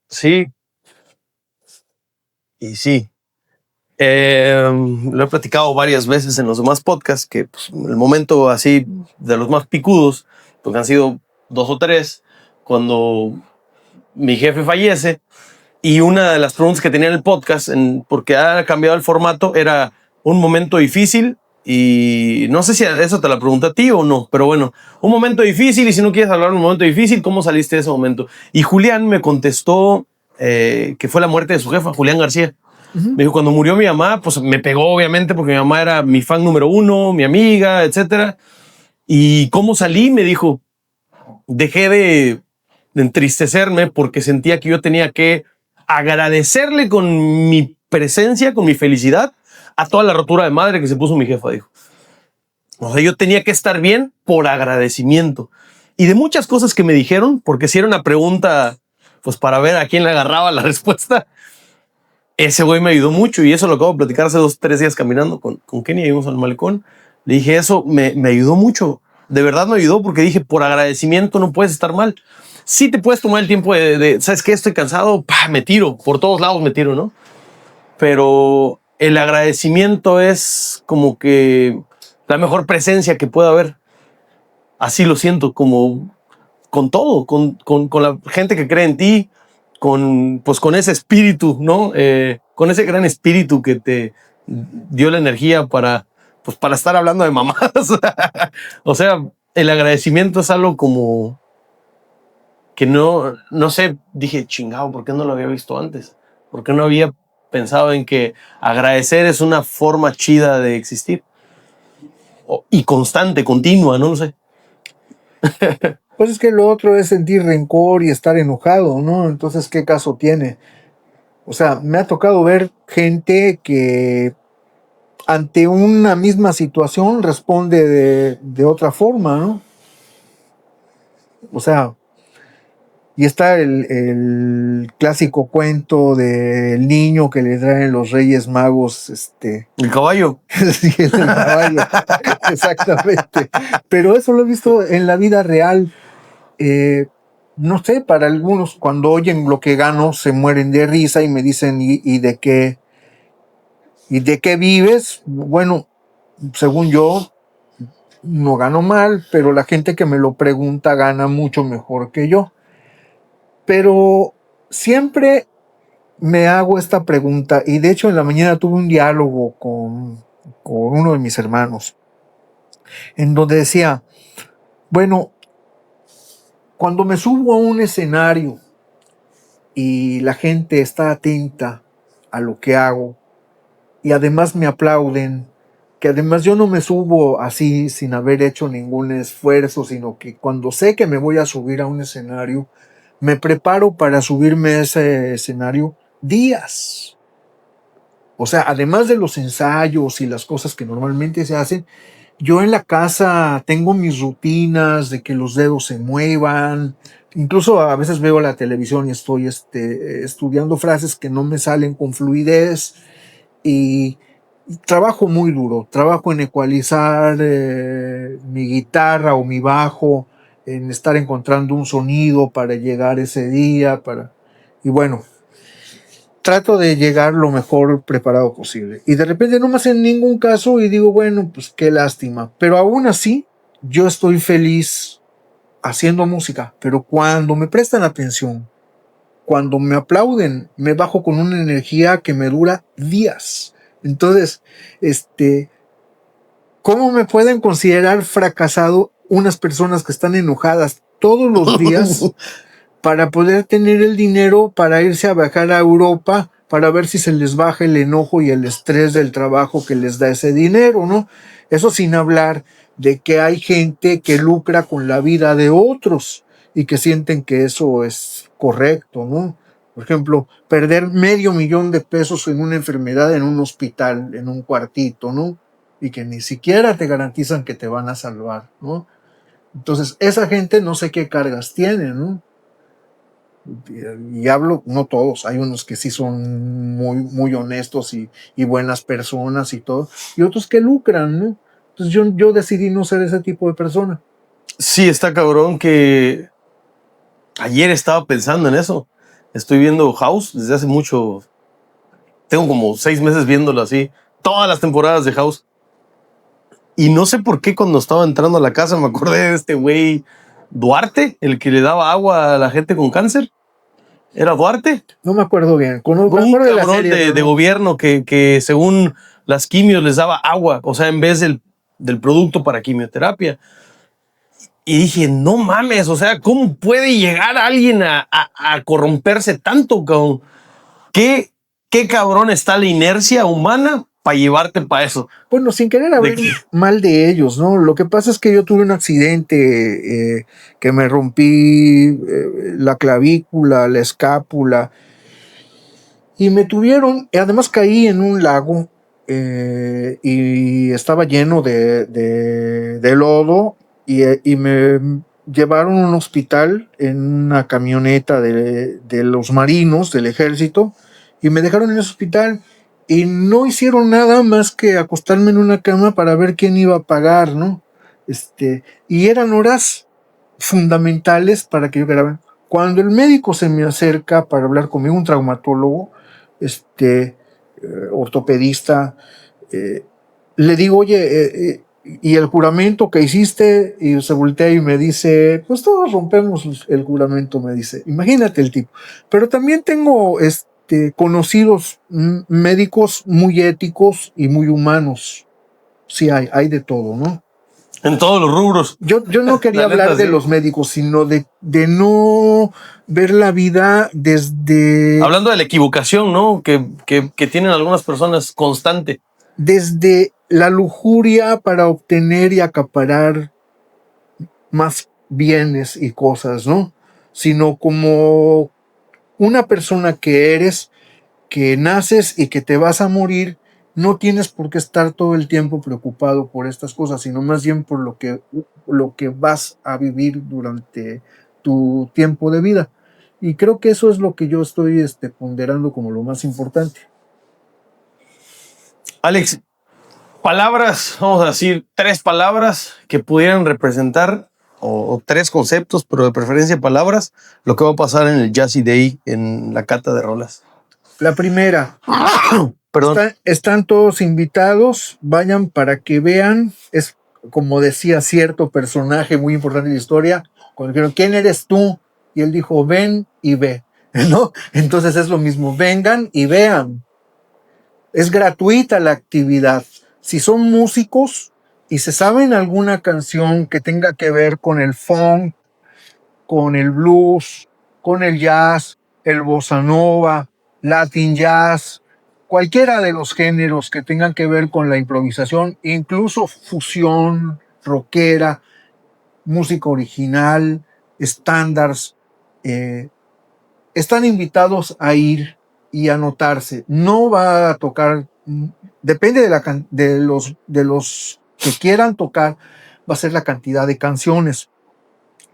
Sí. Y sí. Lo he platicado varias veces en los demás podcasts, que pues, el momento así de los más picudos, porque han sido 2 o 3, cuando mi jefe fallece, y una de las preguntas que tenía en el podcast, porque ha cambiado el formato, era un momento difícil, y no sé si eso te la pregunté a ti o no, pero bueno, un momento difícil, y si no quieres hablar de un momento difícil, ¿cómo saliste de ese momento? Y Julián me contestó que fue la muerte de su jefa, Julián García. Me dijo, cuando murió mi mamá, pues me pegó obviamente porque mi mamá era mi fan número 1, mi amiga, etcétera. ¿Y cómo salí? Me dijo, dejé de entristecerme porque sentía que yo tenía que agradecerle con mi presencia, con mi felicidad, a toda la rotura de madre que se puso mi jefa, dijo. O sea, yo tenía que estar bien por agradecimiento. Y de muchas cosas que me dijeron, porque si era una pregunta, pues para ver a quién le agarraba la respuesta, ese güey me ayudó mucho, y eso lo acabo de platicar hace 2 o 3 días caminando con Kenny, íbamos al malecón. Le dije, eso me ayudó mucho. De verdad me ayudó, porque dije, por agradecimiento no puedes estar mal. Sí te puedes tomar el tiempo ¿sabes qué? Estoy cansado, me tiro, por todos lados me tiro, ¿no? Pero el agradecimiento es como que la mejor presencia que pueda haber. Así lo siento, como con todo, con la gente que cree en ti, pues con ese espíritu, ¿no? Con ese gran espíritu que te dio la energía para estar hablando de mamadas. O sea, el agradecimiento es algo como que no sé, dije, chingado, ¿por qué no lo había visto antes? ¿Por qué no había pensado en que agradecer es una forma chida de existir? Y constante, continua, no lo sé. Pues es que lo otro es sentir rencor y estar enojado, ¿no? Entonces, ¿qué caso tiene? O sea, me ha tocado ver gente que ante una misma situación responde de otra forma, ¿no? O sea, y está el clásico cuento del niño que le traen los Reyes Magos, El caballo. Sí, el caballo, exactamente. Pero eso lo he visto en la vida real. No sé, para algunos cuando oyen lo que gano se mueren de risa y me dicen, ¿y de qué? ¿Y de qué vives? Bueno, según yo, no gano mal, pero la gente que me lo pregunta gana mucho mejor que yo. Pero siempre me hago esta pregunta, y de hecho en la mañana tuve un diálogo con uno de mis hermanos, en donde decía, bueno, cuando me subo a un escenario y la gente está atenta a lo que hago y además me aplauden, que además yo no me subo así sin haber hecho ningún esfuerzo, sino que cuando sé que me voy a subir a un escenario, me preparo para subirme a ese escenario días. O sea, además de los ensayos y las cosas que normalmente se hacen, yo en la casa tengo mis rutinas de que los dedos se muevan. Incluso a veces veo la televisión y estoy estudiando frases que no me salen con fluidez. Y trabajo muy duro. Trabajo en ecualizar mi guitarra o mi bajo, en estar encontrando un sonido para llegar ese día. Y bueno, trato de llegar lo mejor preparado posible. Y de repente no me hacen ningún caso y digo, bueno, pues qué lástima. Pero aún así, yo estoy feliz haciendo música. Pero cuando me prestan atención, cuando me aplauden, me bajo con una energía que me dura días. Entonces, ¿cómo me pueden considerar fracasado unas personas que están enojadas todos los días para poder tener el dinero para irse a viajar a Europa para ver si se les baja el enojo y el estrés del trabajo que les da ese dinero, ¿no? Eso sin hablar de que hay gente que lucra con la vida de otros y que sienten que eso es correcto, ¿no? Por ejemplo, perder $500,000 en una enfermedad en un hospital, en un cuartito, ¿no? Y que ni siquiera te garantizan que te van a salvar, ¿no? Entonces, esa gente no sé qué cargas tiene, ¿no? Y hablo, no todos, hay unos que sí son muy, muy honestos y buenas personas y todo, y otros que lucran, ¿no? Entonces yo decidí no ser ese tipo de persona. Sí, está cabrón que ayer estaba pensando en eso. Estoy viendo House desde hace mucho tengo como 6 meses viéndolo así, todas las temporadas de House. Y no sé por qué cuando estaba entrando a la casa me acordé de este güey Duarte, el que le daba agua a la gente con cáncer. ¿Era Duarte? No me acuerdo bien. Me Un acuerdo de la cabrón serie, de gobierno que según las quimios les daba agua, o sea, en vez del producto para quimioterapia. Y dije, no mames, o sea, ¿cómo puede llegar alguien a corromperse tanto, cabrón? ¿Qué cabrón está la inercia humana para llevarte para eso? Bueno, sin querer hablar mal de ellos, ¿no? Lo que pasa es que yo tuve un accidente que me rompí la clavícula, la escápula, y me tuvieron, además caí en un lago y estaba lleno de lodo y me llevaron a un hospital en una camioneta de los marinos del ejército y me dejaron en ese hospital y no hicieron nada más que acostarme en una cama para ver quién iba a pagar, ¿no? Y eran horas fundamentales para que yo grabara. Cuando el médico se me acerca para hablar conmigo, un traumatólogo, ortopedista, le digo, oye, y el juramento que hiciste, y se voltea y me dice, pues todos rompemos el juramento, me dice. Imagínate el tipo. Pero también tengo conocidos médicos muy éticos y muy humanos. Sí, hay de todo, ¿no? En todos los rubros. Yo no quería hablar de los médicos, sino de no ver la vida desde... Hablando de la equivocación, ¿no? Que tienen algunas personas constante. Desde la lujuria para obtener y acaparar más bienes y cosas, ¿no? Sino como una persona que eres, que naces y que te vas a morir. No tienes por qué estar todo el tiempo preocupado por estas cosas, sino más bien por lo que vas a vivir durante tu tiempo de vida. Y creo que eso es lo que yo estoy ponderando como lo más importante. Alex, palabras, vamos a decir 3 palabras que pudieran representar, o 3 conceptos, pero de preferencia palabras, lo que va a pasar en el Jazzy Day, en la cata de rolas. La primera. Perdón. Están todos invitados, vayan para que vean, es como decía cierto personaje muy importante de la historia, cuando dijeron, ¿quién eres tú? Y él dijo, ven y ve, ¿no? Entonces es lo mismo, vengan y vean. Es gratuita la actividad. Si son músicos y se saben alguna canción que tenga que ver con el funk, con el blues, con el jazz, el bossa nova, latin jazz, cualquiera de los géneros que tengan que ver con la improvisación, incluso fusión, rockera, música original, estándares, están invitados a ir y anotarse. No va a tocar, depende de los que quieran tocar, va a ser la cantidad de canciones.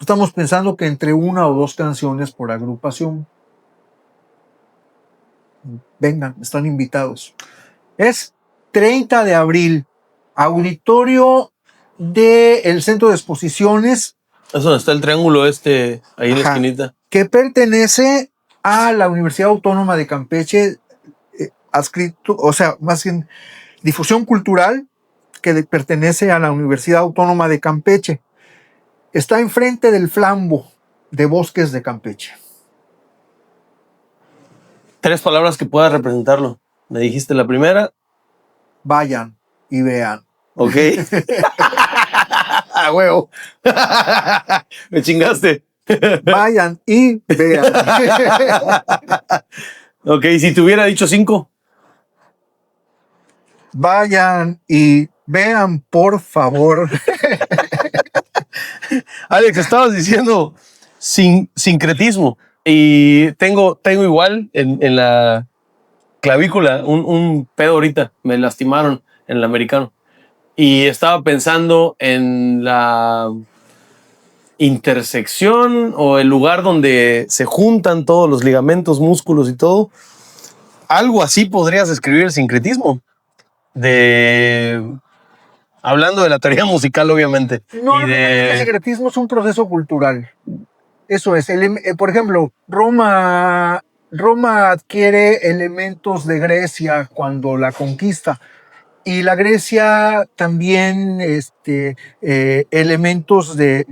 Estamos pensando que entre 1 o 2 canciones por agrupación. Vengan, están invitados. Es 30 de abril, auditorio del Centro de Exposiciones. Es donde está el triángulo ahí en la esquinita. Que pertenece a la Universidad Autónoma de Campeche, adscrito, o sea, más bien difusión cultural, que pertenece a la Universidad Autónoma de Campeche. Está enfrente del Flambo de Bosques de Campeche. 3 palabras que puedan representarlo. Me dijiste la primera. Vayan y vean. Ok. ¡A huevo! Me chingaste. Vayan y vean. Ok, si te hubiera dicho 5. Vayan y vean, por favor. Alex, estabas diciendo sincretismo. Y tengo igual en la clavícula un pedo ahorita. Me lastimaron en el americano. Y estaba pensando en la intersección o el lugar donde se juntan todos los ligamentos, músculos y todo. Algo así podrías describir el sincretismo. Hablando de la teoría musical, obviamente. No, el sincretismo es un proceso cultural. Eso es. Por ejemplo, Roma Roma adquiere elementos de Grecia cuando la conquista. Y la Grecia también elementos de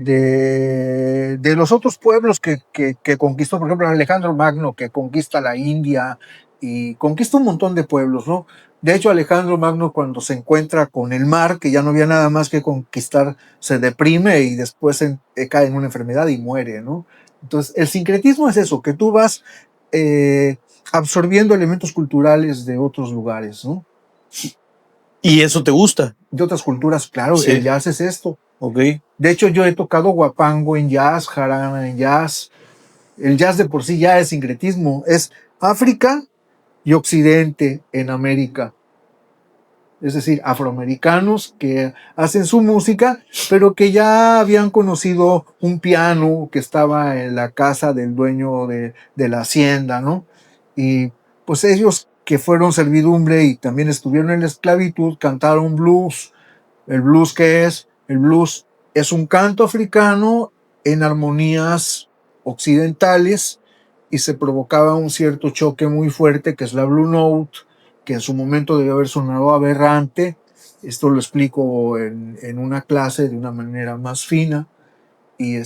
los otros pueblos que conquistó, por ejemplo, Alejandro Magno, que conquista la India y conquista un montón de pueblos, ¿no? De hecho, Alejandro Magno, cuando se encuentra con el mar, que ya no había nada más que conquistar, se deprime y después cae en una enfermedad y muere, ¿no? Entonces, el sincretismo es eso, que tú vas absorbiendo elementos culturales de otros lugares, ¿no? ¿Y eso te gusta? De otras culturas, claro, Sí. el jazz es esto. Ok. De hecho, yo he tocado guapango en jazz, jarana en jazz. El jazz de por sí ya es sincretismo. Es África y Occidente en América. Es decir, afroamericanos que hacen su música, pero que ya habían conocido un piano que estaba en la casa del dueño de la hacienda, ¿no? Y pues ellos que fueron servidumbre y también estuvieron en la esclavitud, cantaron blues. ¿El blues qué es? El blues es un canto africano en armonías occidentales y se provocaba un cierto choque muy fuerte que es la Blue Note, que en su momento debió haber sonado aberrante. Esto lo explico en una clase de una manera más fina. Y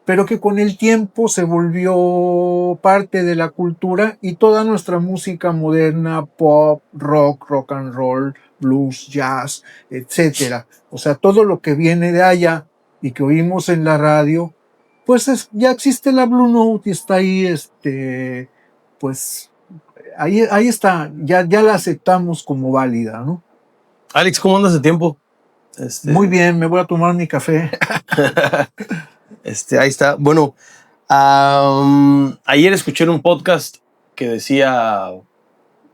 pero que con el tiempo se volvió parte de la cultura y toda nuestra música moderna, pop, rock and roll, blues, jazz, etcétera. O sea, todo lo que viene de allá y que oímos en la radio, pues ya existe la Blue Note y está ahí, pues ahí está, ya la aceptamos como válida, ¿no? Alex, ¿cómo andas de tiempo? Muy bien, me voy a tomar mi café. Ahí está. Bueno, ayer escuché en un podcast que decía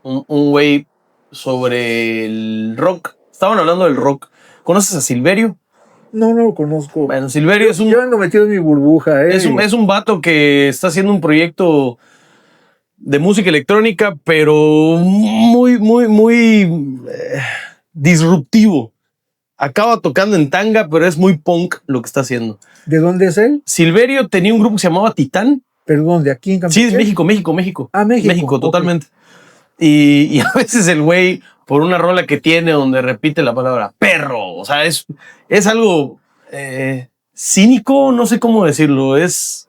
un güey sobre el rock. Estaban hablando del rock. ¿Conoces a Silverio? No lo conozco. Bueno, Silverio es un... Yo ando metido en mi burbuja, Es un vato que está haciendo un proyecto de música electrónica, pero muy disruptivo. Acaba tocando en tanga, pero es muy punk lo que está haciendo. ¿De dónde es él? Silverio tenía un grupo que se llamaba Titán. Perdón, ¿de aquí en Campeche? Sí, es México. Ah, México. México, Okay. totalmente. Y a veces el güey, por una rola que tiene donde repite la palabra perro, o sea, es algo cínico, no sé cómo decirlo, es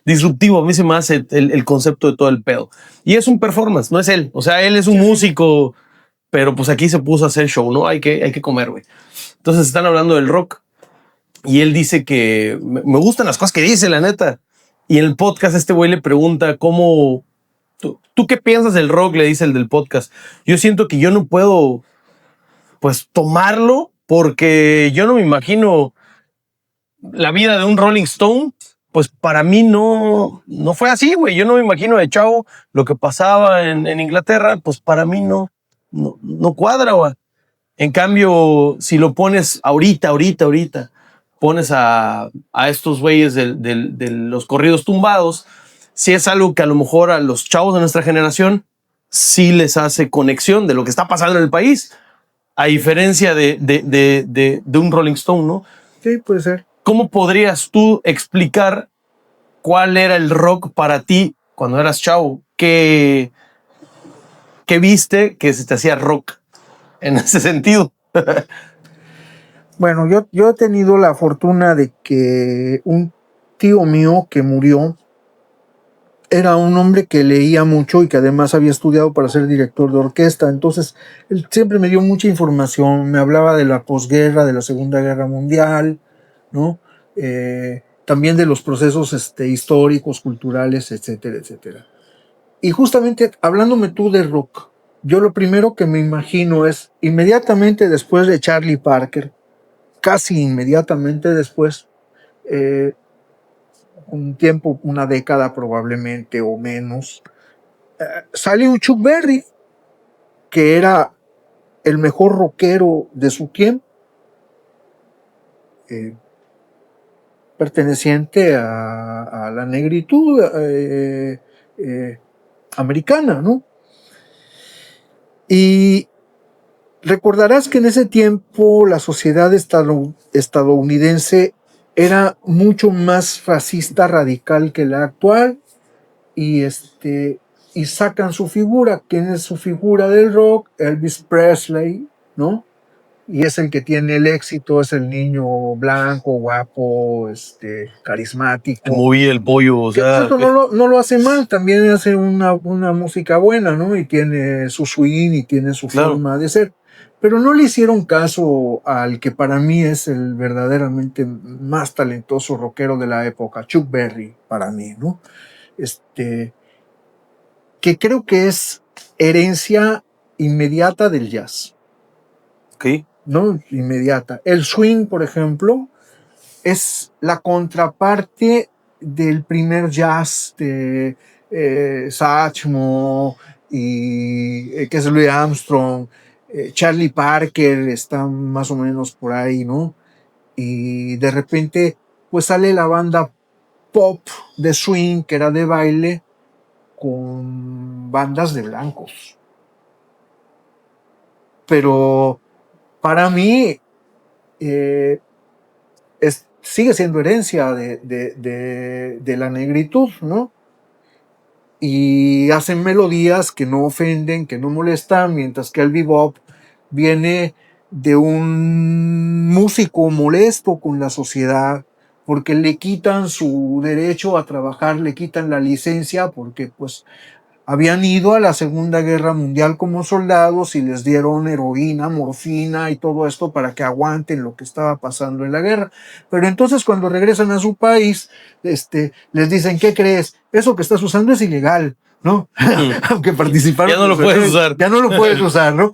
disruptivo. A mí se me hace el concepto de todo el pedo. Y es un performance, no es él. O sea, él es un músico, pero pues aquí se puso a hacer show, ¿no? Hay que comer, güey. Entonces están hablando del rock y él dice que me gustan las cosas que dice, la neta. Y en el podcast este güey le pregunta cómo... ¿Tú qué piensas del rock? Le dice el del podcast. Yo siento que yo no puedo, pues, tomarlo porque yo no me imagino la vida de un Rolling Stone. Pues para mí no fue así, güey. Yo no me imagino de chavo lo que pasaba en Inglaterra. Pues para mí no cuadra, güey. En cambio, si lo pones ahorita, pones a estos güeyes de los corridos tumbados, sí es algo que a lo mejor a los chavos de nuestra generación sí les hace conexión de lo que está pasando en el país, a diferencia de un Rolling Stone, ¿no? Sí, puede ser. ¿Cómo podrías tú explicar cuál era el rock para ti cuando eras chavo? ¿Qué viste que se te hacía rock en ese sentido? Bueno, yo he tenido la fortuna de que un tío mío que murió era un hombre que leía mucho y que además había estudiado para ser director de orquesta. Entonces, él siempre me dio mucha información. Me hablaba de la posguerra, de la Segunda Guerra Mundial, ¿no? También de los procesos históricos, culturales, etcétera, etcétera. Y justamente hablándome tú de rock, yo lo primero que me imagino es inmediatamente después de Charlie Parker, casi inmediatamente después, un tiempo, una década probablemente o menos, sale un Chuck Berry, que era el mejor rockero de su tiempo, perteneciente a la negritud americana, ¿no? Y recordarás que en ese tiempo la sociedad estadounidense era mucho más racista radical que la actual y y sacan su figura. ¿Quién es su figura del rock? Elvis Presley, ¿no? Y es el que tiene el éxito, es el niño blanco, guapo, Que carismático. movía el pollo, o Que por sea, cierto no lo hace mal, también hace una música buena, ¿no? Y tiene su swing y tiene su claro. forma de ser. Pero no le hicieron caso al que para mí es el verdaderamente más talentoso rockero de la época, Chuck Berry, para mí, ¿no? Que creo que es herencia inmediata del jazz, Ok. ¿no? Inmediata. El swing, por ejemplo, es la contraparte del primer jazz de Satchmo y que es Louis Armstrong. Charlie Parker está más o menos por ahí, ¿no? Y de repente, pues sale la banda pop de swing, que era de baile, con bandas de blancos. Pero para mí, sigue siendo herencia de la negritud, ¿no? Y hacen melodías que no ofenden, que no molestan, mientras que el bebop viene de un músico molesto con la sociedad, porque le quitan su derecho a trabajar, le quitan la licencia, porque pues habían ido a la Segunda Guerra Mundial como soldados y les dieron heroína, morfina y todo esto para que aguanten lo que estaba pasando en la guerra. Pero entonces cuando regresan a su país, les dicen, ¿qué crees? Eso que estás usando es ilegal, ¿no? Aunque participaron. Ya no lo puedes usar. Ya no lo puedes usar, ¿no?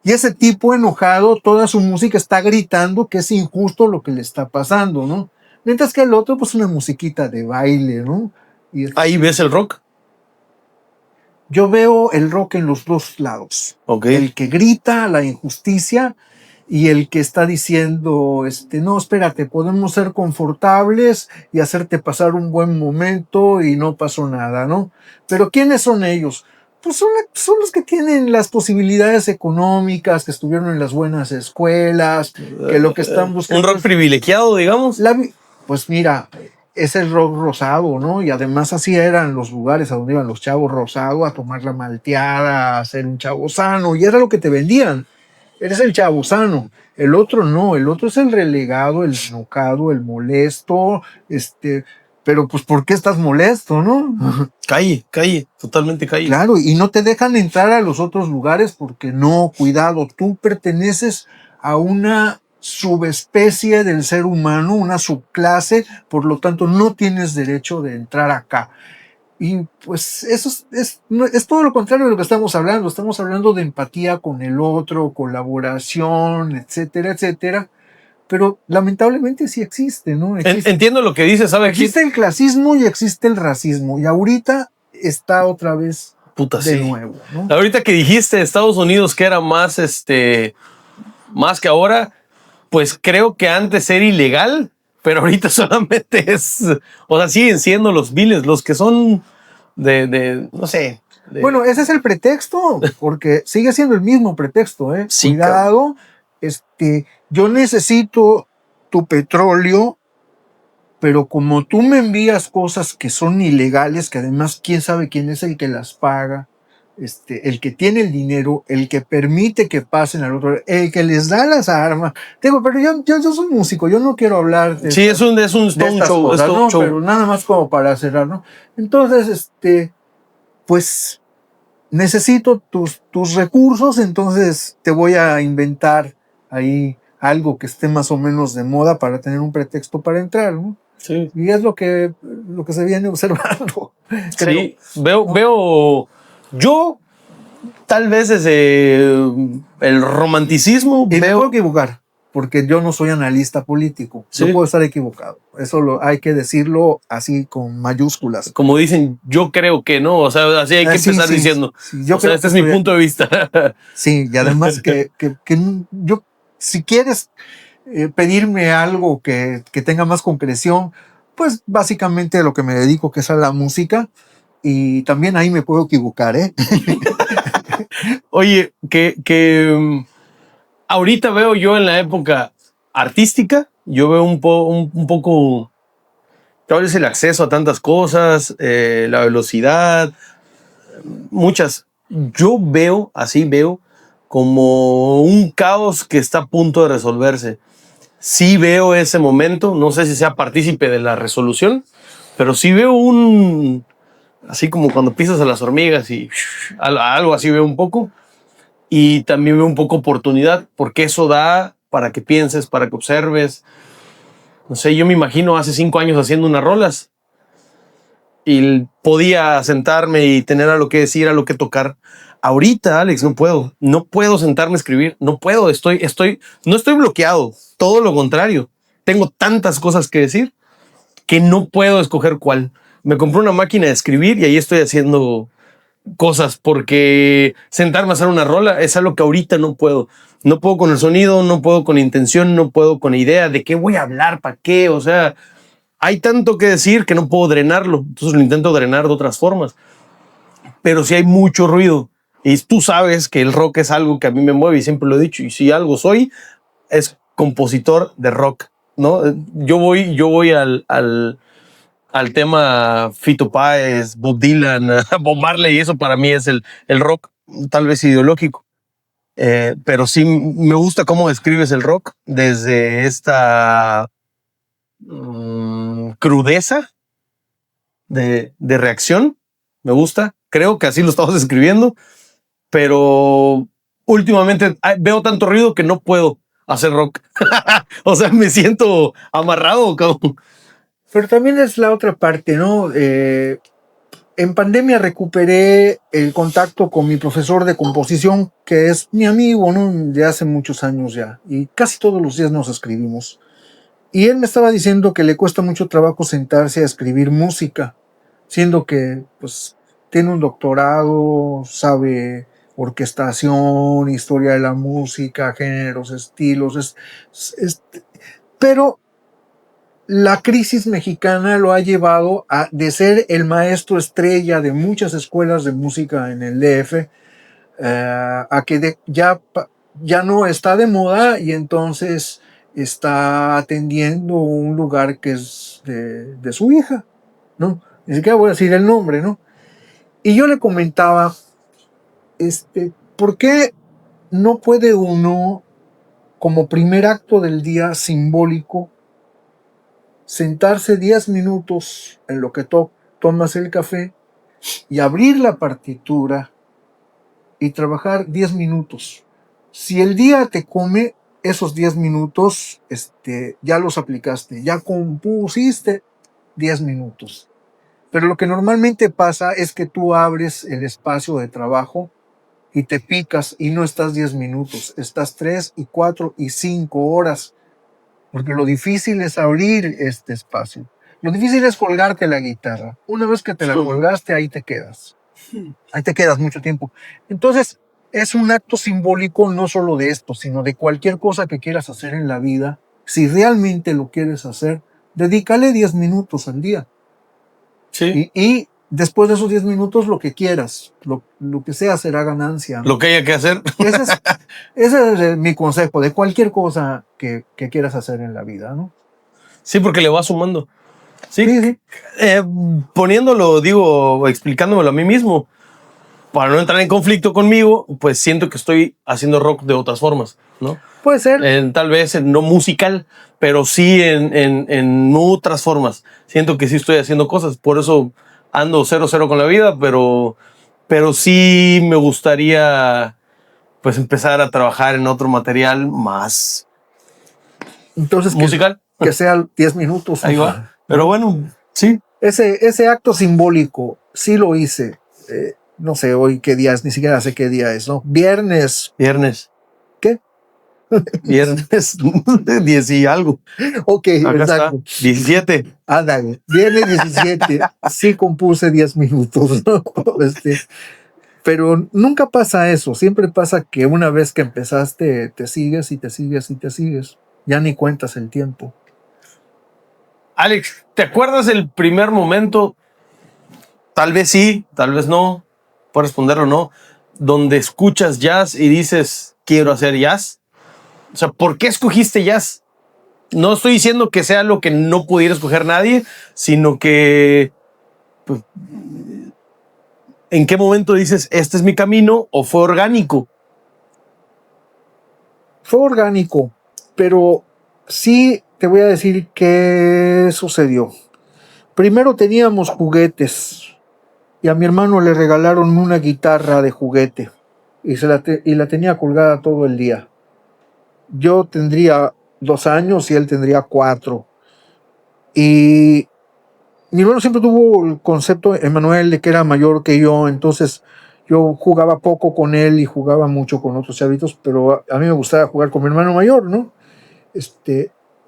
Y ese tipo enojado, toda su música está gritando que es injusto lo que le está pasando, ¿no? Mientras que el otro, pues una musiquita de baile, ¿no? Ahí ves el rock. Yo veo el rock en los dos lados. Okay. El que grita la injusticia y el que está diciendo, no, espérate, podemos ser confortables y hacerte pasar un buen momento y no pasó nada, ¿no? Pero ¿quiénes son ellos? Pues son los que tienen las posibilidades económicas, que estuvieron en las buenas escuelas, que lo que están buscando... Un rock privilegiado, digamos. Pues mira... es el rock rosado, ¿no? Y además así eran los lugares a donde iban los chavos rosados a tomar la malteada, a hacer un chavo sano, y era lo que te vendían. Eres el chavo sano. El otro no, el otro es el relegado, el enojado, el molesto, pero pues ¿por qué estás molesto, no? Calle, totalmente calle. Claro, y no te dejan entrar a los otros lugares porque no, cuidado, tú perteneces a una subespecie del ser humano, una subclase, por lo tanto no tienes derecho de entrar acá. Y pues eso es todo lo contrario de lo que estamos hablando de empatía con el otro, colaboración, etcétera, etcétera, pero lamentablemente sí existe, ¿no? Entiendo lo que dices, ¿sabes? Existe el clasismo y existe el racismo, y ahorita está otra vez de nuevo, ¿no? Ahorita que dijiste Estados Unidos que era más, más que ahora, pues creo que antes era ilegal, pero ahorita solamente es, o sea, siguen siendo los viles, los que son no sé. Bueno, ese es el pretexto, porque sigue siendo el mismo pretexto, ¿eh? Sí, cuidado, yo necesito tu petróleo, pero como tú me envías cosas que son ilegales, que además quién sabe quién es el que las paga, el que tiene el dinero, el que permite que pasen al otro, el que les da las armas. Digo, pero yo soy músico, yo no quiero hablar de sí, es un Stone Show, cosas, ¿no? show. Pero nada más como para cerrar, ¿no? Entonces, pues necesito tus recursos, entonces te voy a inventar ahí algo que esté más o menos de moda para tener un pretexto para entrar, ¿no? Sí. Y es lo que se viene observando. Creo. Sí, veo, yo tal vez desde el romanticismo y me puedo equivocar, porque yo no soy analista político. ¿Sí? Yo puedo estar equivocado. Eso hay que decirlo así con mayúsculas. Como dicen, yo creo que no, o sea, así hay que empezar diciendo. Sí, yo o sea, este es mi punto de vista. Sí, y además que yo, si quieres pedirme algo que tenga más concreción, pues básicamente a lo que me dedico, que es a la música, y también ahí me puedo equivocar, ¿eh? Oye, que ahorita veo yo en la época artística, yo veo un poco Ahora es el acceso a tantas cosas, la velocidad, muchas. Yo así veo, como un caos que está a punto de resolverse. Sí veo ese momento, no sé si sea partícipe de la resolución, pero sí veo así como cuando pisas a las hormigas y algo así veo un poco. Y también veo un poco oportunidad, porque eso da para que pienses, para que observes. No sé, yo me imagino hace 5 años haciendo unas rolas y podía sentarme y tener algo que decir, algo que tocar. Ahorita, Alex, no puedo sentarme a escribir, no puedo, no estoy bloqueado, todo lo contrario. Tengo tantas cosas que decir que no puedo escoger cuál. Me compré una máquina de escribir y ahí estoy haciendo cosas, porque sentarme a hacer una rola es algo que ahorita no puedo. No puedo con el sonido, no puedo con intención, no puedo con idea de qué voy a hablar, para qué. O sea, hay tanto que decir que no puedo drenarlo. Entonces lo intento drenar de otras formas. Pero si hay mucho ruido, y tú sabes que el rock es algo que a mí me mueve y siempre lo he dicho, y si algo soy, es compositor de rock, ¿no? Yo voy al tema Fito Páez, Bob Dylan, Bob Marley, y eso para mí es el rock, tal vez ideológico. Pero sí me gusta cómo describes el rock desde esta crudeza de reacción. Me gusta, creo que así lo estamos escribiendo, pero últimamente veo tanto ruido que no puedo hacer rock. O sea, me siento amarrado, cabrón. Pero también es la otra parte, ¿no? En pandemia recuperé el contacto con mi profesor de composición, que es mi amigo, ¿no? De hace muchos años ya. Y casi todos los días nos escribimos. Y él me estaba diciendo que le cuesta mucho trabajo sentarse a escribir música, siendo que, pues, tiene un doctorado, sabe orquestación, historia de la música, géneros, estilos, pero la crisis mexicana lo ha llevado de ser el maestro estrella de muchas escuelas de música en el DF, a que ya no está de moda y entonces está atendiendo un lugar que es de su hija, ¿no? Ni siquiera voy a decir el nombre, ¿no? Y yo le comentaba, ¿por qué no puede uno, como primer acto del día simbólico, sentarse 10 minutos en lo que tomas el café y abrir la partitura y trabajar 10 minutos? Si el día te come, esos 10 minutos ya los aplicaste, ya compusiste 10 minutos. Pero lo que normalmente pasa es que tú abres el espacio de trabajo y te picas y no estás 10 minutos, estás 3 y 4 y 5 horas. Porque lo difícil es abrir este espacio. Lo difícil es colgarte la guitarra. Una vez que te la colgaste, ahí te quedas. Ahí te quedas mucho tiempo. Entonces, es un acto simbólico no solo de esto, sino de cualquier cosa que quieras hacer en la vida. Si realmente lo quieres hacer, dedícale 10 minutos al día. Sí. Y después de esos 10 minutos, lo que quieras, lo que sea, será ganancia, ¿no? Lo que haya que hacer. Ese es mi consejo de cualquier cosa que quieras hacer en la vida, ¿no? Sí, porque le va sumando. Sí. Sí. Poniéndolo, explicándomelo a mí mismo, para no entrar en conflicto conmigo, pues siento que estoy haciendo rock de otras formas, ¿no? Puede ser. Tal vez no musical, pero sí en otras formas. Siento que sí estoy haciendo cosas, por eso ando 0-0 con la vida, pero sí me gustaría pues empezar a trabajar en otro material más Entonces, musical. Que sea 10 minutos. Ahí va. Pero bueno, sí. Ese acto simbólico, sí lo hice. No sé hoy qué día es, ni siquiera sé qué día es, ¿no? Viernes. ¿Qué? Viernes 10 y algo. Ok, acá exacto. Está, 17. Ándale, viernes 17. Sí compuse 10 minutos, ¿no? Pero nunca pasa eso. Siempre pasa que una vez que empezaste, te sigues y te sigues y te sigues. Ya ni cuentas el tiempo. Alex, ¿te acuerdas el primer momento? Tal vez sí, tal vez no. Puedo responder o no. Donde escuchas jazz y dices, quiero hacer jazz. O sea, ¿por qué escogiste jazz? No estoy diciendo que sea lo que no pudiera escoger nadie, sino que pues, ¿en qué momento dices, este es mi camino o fue orgánico? Fue orgánico, pero sí te voy a decir qué sucedió. Primero teníamos juguetes y a mi hermano le regalaron una guitarra de juguete y la tenía colgada todo el día. Yo tendría 2 años y él tendría 4. Y mi hermano siempre tuvo el concepto, Emanuel, de que era mayor que yo, entonces yo jugaba poco con él y jugaba mucho con otros chavitos, pero a mí me gustaba jugar con mi hermano mayor, ¿no?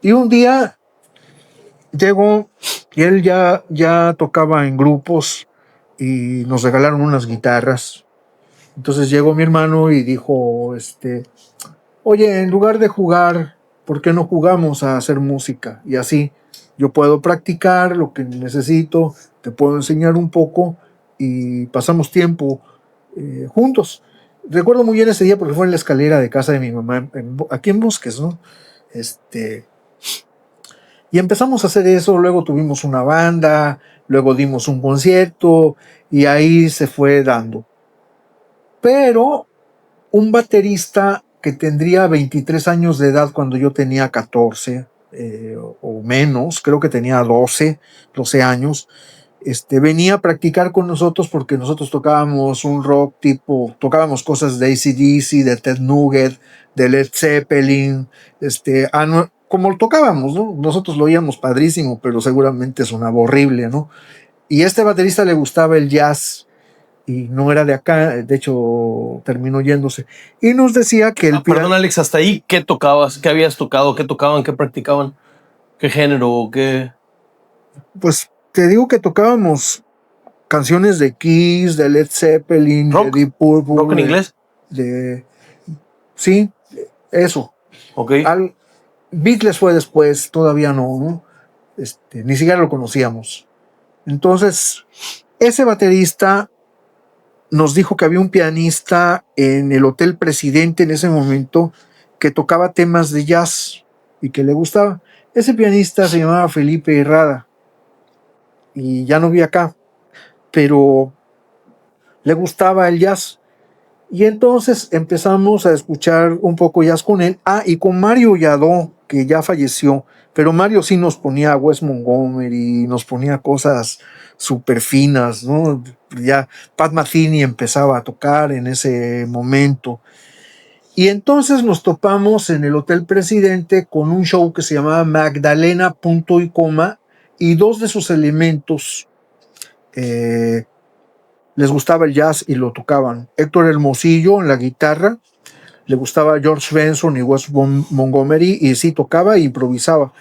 Y un día llegó y él ya tocaba en grupos y nos regalaron unas guitarras. Entonces llegó mi hermano y dijo, oye, en lugar de jugar, ¿por qué no jugamos a hacer música? Y así yo puedo practicar lo que necesito, te puedo enseñar un poco y pasamos tiempo juntos. Recuerdo muy bien ese día porque fue en la escalera de casa de mi mamá, aquí en Bosques, ¿no? Y empezamos a hacer eso, luego tuvimos una banda, luego dimos un concierto y ahí se fue dando. Pero un baterista que tendría 23 años de edad cuando yo tenía 14 o menos, creo que tenía 12 años, venía a practicar con nosotros porque nosotros tocábamos un rock tocábamos cosas de AC/DC, de Ted Nugget, de Led Zeppelin, como tocábamos, ¿no? Nosotros lo oíamos padrísimo, pero seguramente sonaba horrible, ¿no? Y a este baterista le gustaba el jazz y no era de acá, de hecho terminó yéndose. Y nos decía que Perdón, Alex, hasta ahí, ¿qué tocabas? ¿Qué habías tocado? ¿Qué tocaban? ¿Qué practicaban? ¿Qué género? ¿Qué? Pues te digo que tocábamos canciones de Kiss, de Led Zeppelin, ¿Rock? de Deep Purple. ¿Rock en inglés? Sí, eso. Ok. Beatles fue después, todavía no, ni siquiera lo conocíamos. Entonces, ese baterista nos dijo que había un pianista en el Hotel Presidente en ese momento que tocaba temas de jazz y que le gustaba. Ese pianista se llamaba Felipe Herrada y ya no vi acá, pero le gustaba el jazz. Y entonces empezamos a escuchar un poco jazz con él. Y con Mario Yadó, que ya falleció, pero Mario sí nos ponía a Wes Montgomery, nos ponía cosas súper finas, ¿no? Ya Pat Metheny empezaba a tocar en ese momento. Y entonces nos topamos en el Hotel Presidente con un show que se llamaba Magdalena Punto y Coma, y 2 de sus elementos les gustaba el jazz y lo tocaban. Héctor Hermosillo en la guitarra, le gustaba George Benson y Wes Montgomery, y sí tocaba e improvisaba.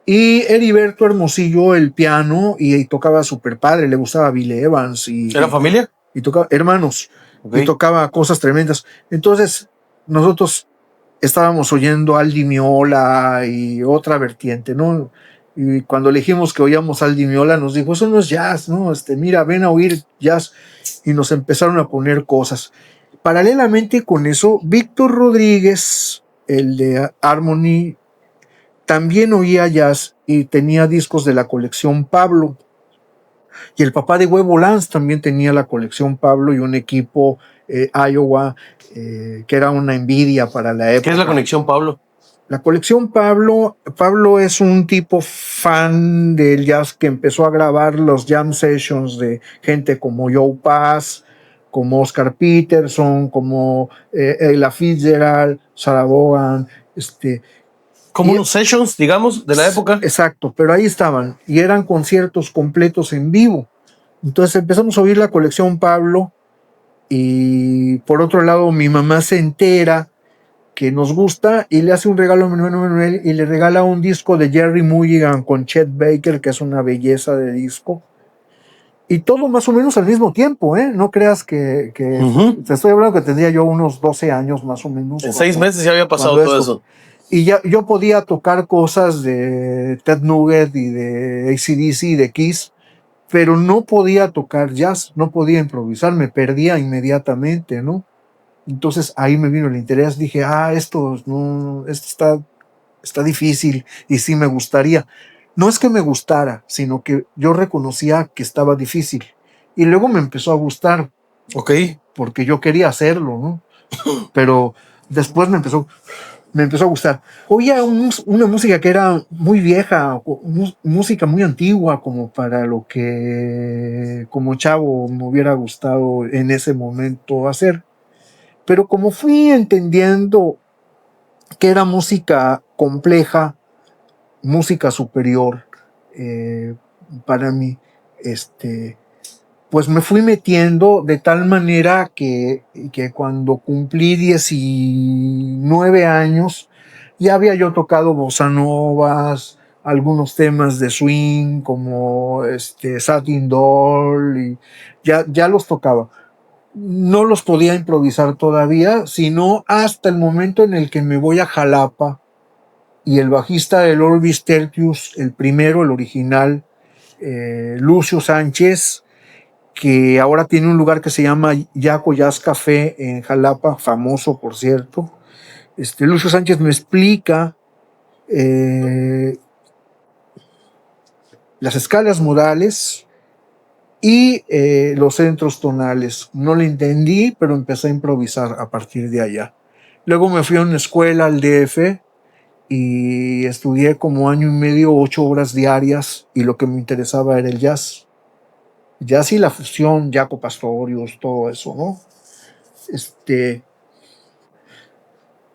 Y Heriberto Hermosillo el piano y tocaba súper padre, le gustaba Bill Evans. ¿Era familia? Y tocaba, hermanos, Okay. y tocaba cosas tremendas. Entonces nosotros estábamos oyendo Al Di Meola y otra vertiente, ¿no? Y cuando le dijimos que oíamos Al Di Meola, nos dijo, eso no es jazz, ¿no? Mira, ven a oír jazz. Y nos empezaron a poner cosas. Paralelamente con eso, Víctor Rodríguez, el de Harmony, también oía jazz y tenía discos de la colección Pablo. Y el papá de Huevo Lance también tenía la colección Pablo y un equipo Iowa, que era una envidia para la época. ¿Qué es la conexión, Pablo? La colección Pablo es un tipo fan del jazz que empezó a grabar los jam sessions de gente como Joe Pass, como Oscar Peterson, como Ella Fitzgerald, Sarah Vaughan, Como unos sessions, digamos, de la época. Exacto, pero ahí estaban y eran conciertos completos en vivo. Entonces empezamos a oír la colección Pablo y por otro lado mi mamá se entera que nos gusta y le hace un regalo a Manuel y le regala un disco de Jerry Mulligan con Chet Baker, que es una belleza de disco. Y todo más o menos al mismo tiempo, ¿eh? No creas que te estoy hablando que tendría yo unos 12 años más o menos. En 6 meses ya había pasado todo eso. Y ya yo podía tocar cosas de Ted Nugget y de AC/DC y de Kiss, pero no podía tocar jazz, no podía improvisar, me perdía inmediatamente, ¿no? Entonces ahí me vino el interés, dije, esto está difícil y sí me gustaría. No es que me gustara, sino que yo reconocía que estaba difícil. Y luego me empezó a gustar Ok. porque yo quería hacerlo, ¿no? Pero después me empezó a gustar. Oía una música que era muy vieja, música muy antigua, como para lo que como chavo me hubiera gustado en ese momento hacer. Pero como fui entendiendo que era música compleja, música superior, eh, para mí, pues me fui metiendo de tal manera que cuando cumplí 19 años, ya había yo tocado bossa novas, algunos temas de swing como Satin Doll, y ya los tocaba. No los podía improvisar todavía, sino hasta el momento en el que me voy a Jalapa y el bajista del Orbis Tertius, el primero, el original, Lucio Sánchez, que ahora tiene un lugar que se llama Yaco Jazz Café en Jalapa, famoso por cierto. Lucio Sánchez me explica las escalas modales y los centros tonales. No lo entendí, pero empecé a improvisar a partir de allá. Luego me fui a una escuela al DF y estudié como año y medio, 8 horas diarias, y lo que me interesaba era el jazz. Jazz y la fusión, Jaco Pastorius, todo eso, ¿no?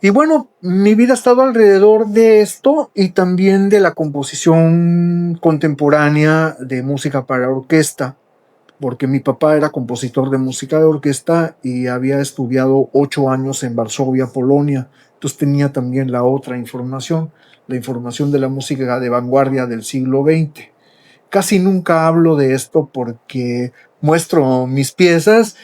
Y bueno, mi vida ha estado alrededor de esto y también de la composición contemporánea de música para orquesta, porque mi papá era compositor de música de orquesta y había estudiado 8 años en Varsovia, Polonia. Entonces tenía también la otra información, la información de la música de vanguardia del siglo XX. Casi nunca hablo de esto porque muestro mis piezas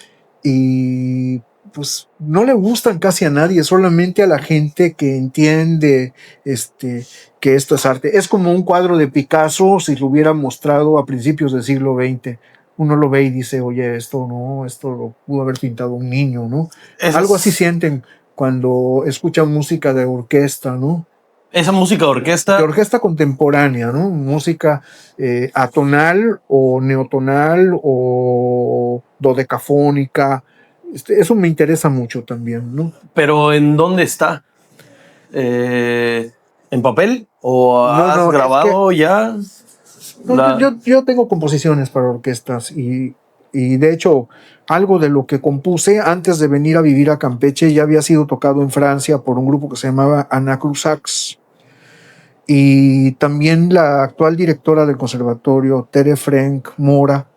y pues no le gustan casi a nadie, solamente a la gente que entiende que esto es arte. Es como un cuadro de Picasso si lo hubiera mostrado a principios del siglo XX. Uno lo ve y dice, oye, esto lo pudo haber pintado un niño, ¿no? Algo así sienten cuando escuchan música de orquesta, ¿no? Esa música de orquesta. De orquesta contemporánea, ¿no? Música atonal o neotonal o dodecafónica. Eso me interesa mucho también, ¿no? Pero ¿en dónde está? ¿En papel? ¿O has grabado ya? No, yo tengo composiciones para orquestas y de hecho algo de lo que compuse antes de venir a vivir a Campeche ya había sido tocado en Francia por un grupo que se llamaba Anacruzax. Y también la actual directora del conservatorio, Tere Frank Mora,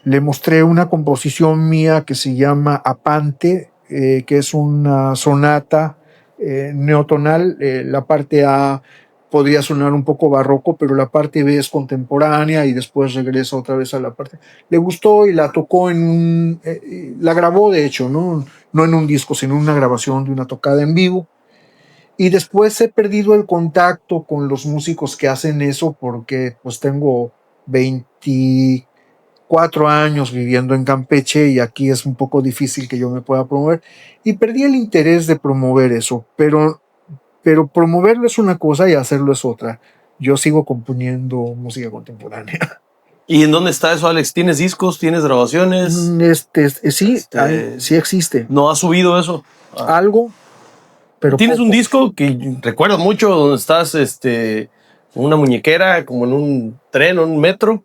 le mostré una composición mía que se llama Apante, que es una sonata neotonal. La parte A podría sonar un poco barroco, pero la parte B es contemporánea y después regresa otra vez a la parte. Le gustó y la tocó la grabó de hecho, no en un disco, sino en una grabación de una tocada en vivo. Y después he perdido el contacto con los músicos que hacen eso porque pues tengo 24 años viviendo en Campeche y aquí es un poco difícil que yo me pueda promover. Y perdí el interés de promover eso, pero promoverlo es una cosa y hacerlo es otra. Yo sigo componiendo música contemporánea. ¿Y en dónde está eso, Alex? ¿Tienes discos? ¿Tienes grabaciones? Sí, sí existe. ¿No has subido eso? Algo. Pero tienes un disco que recuerdo mucho donde estás con una muñequera como en un tren o un metro,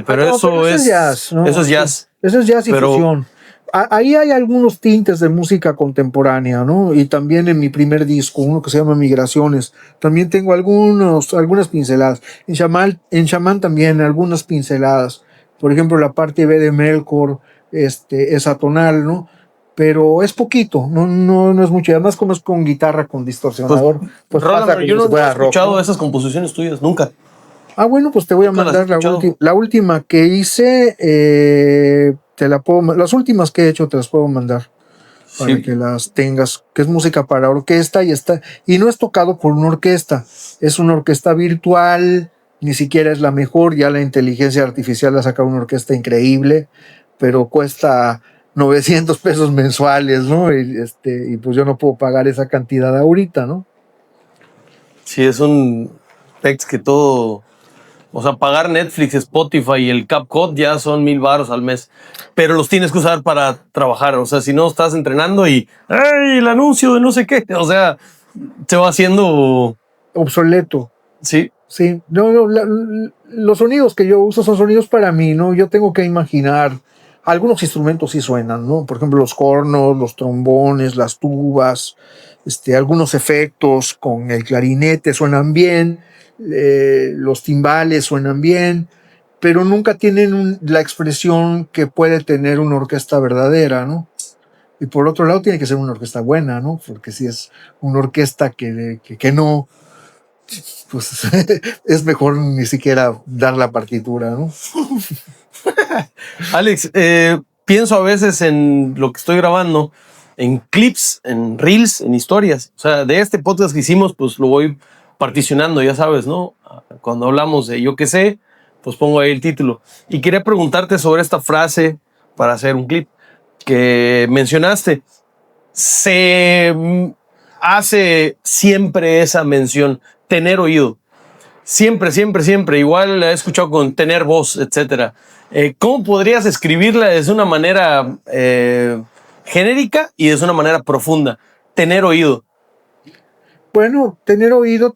pero eso es jazz, ¿no? Eso es jazz. Eso es jazz y fusión. Ahí hay algunos tintes de música contemporánea, ¿no? Y también en mi primer disco, uno que se llama Migraciones, también tengo algunas pinceladas. En Shaman también algunas pinceladas. Por ejemplo, la parte B de Melkor es atonal, ¿no? Pero es poquito, no es mucho. Además, como es con guitarra, con distorsionador, pues pasa que yo no he escuchado esas composiciones tuyas, nunca. Ah, bueno, pues te voy a mandar la última que hice. Las últimas que he hecho te las puedo mandar para que las tengas, que es música para orquesta y no es tocado por una orquesta, es una orquesta virtual, ni siquiera es la mejor, ya la inteligencia artificial ha sacado una orquesta increíble, pero cuesta 900 pesos mensuales, ¿no? Y pues yo no puedo pagar esa cantidad ahorita, ¿no? Sí, es un pex que todo... O sea, pagar Netflix, Spotify y el CapCut ya son 1,000 varos al mes. Pero los tienes que usar para trabajar. O sea, si no estás entrenando y... ¡Ey! El anuncio de no sé qué. O sea, se va haciendo... Obsoleto. Sí. Sí. No, los sonidos que yo uso son sonidos para mí, ¿no? Yo tengo que imaginar. Algunos instrumentos sí suenan, ¿no? Por ejemplo, los cornos, los trombones, las tubas, algunos efectos con el clarinete suenan bien, los timbales suenan bien, pero nunca tienen la expresión que puede tener una orquesta verdadera, ¿no? Y por otro lado tiene que ser una orquesta buena, ¿no? Porque si es una orquesta que no, pues es mejor ni siquiera dar la partitura, ¿no? Alex, pienso a veces en lo que estoy grabando, en clips, en reels, en historias. O sea, de este podcast que hicimos, pues lo voy particionando, ya sabes, ¿no? Cuando hablamos de yo qué sé, pues pongo ahí el título. Y quería preguntarte sobre esta frase para hacer un clip que mencionaste. Se hace siempre esa mención, tener oído. Siempre, siempre, siempre. Igual la he escuchado con tener voz, etcétera. ¿Cómo podrías escribirla de una manera genérica y de una manera profunda? Tener oído. Bueno, tener oído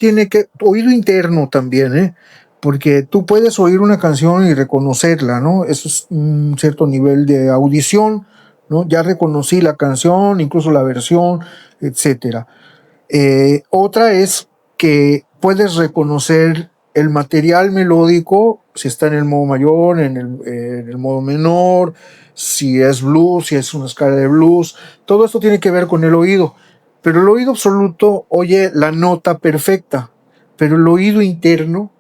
oído interno también, ¿eh? Porque tú puedes oír una canción y reconocerla, ¿no? Eso es un cierto nivel de audición, ¿no? Ya reconocí la canción, incluso la versión, etcétera. Otra es que puedes reconocer el material melódico, si está en el modo mayor, en el modo menor, si es blues, si es una escala de blues. Todo esto tiene que ver con el oído. Pero el oído absoluto oye la nota perfecta, pero el oído interno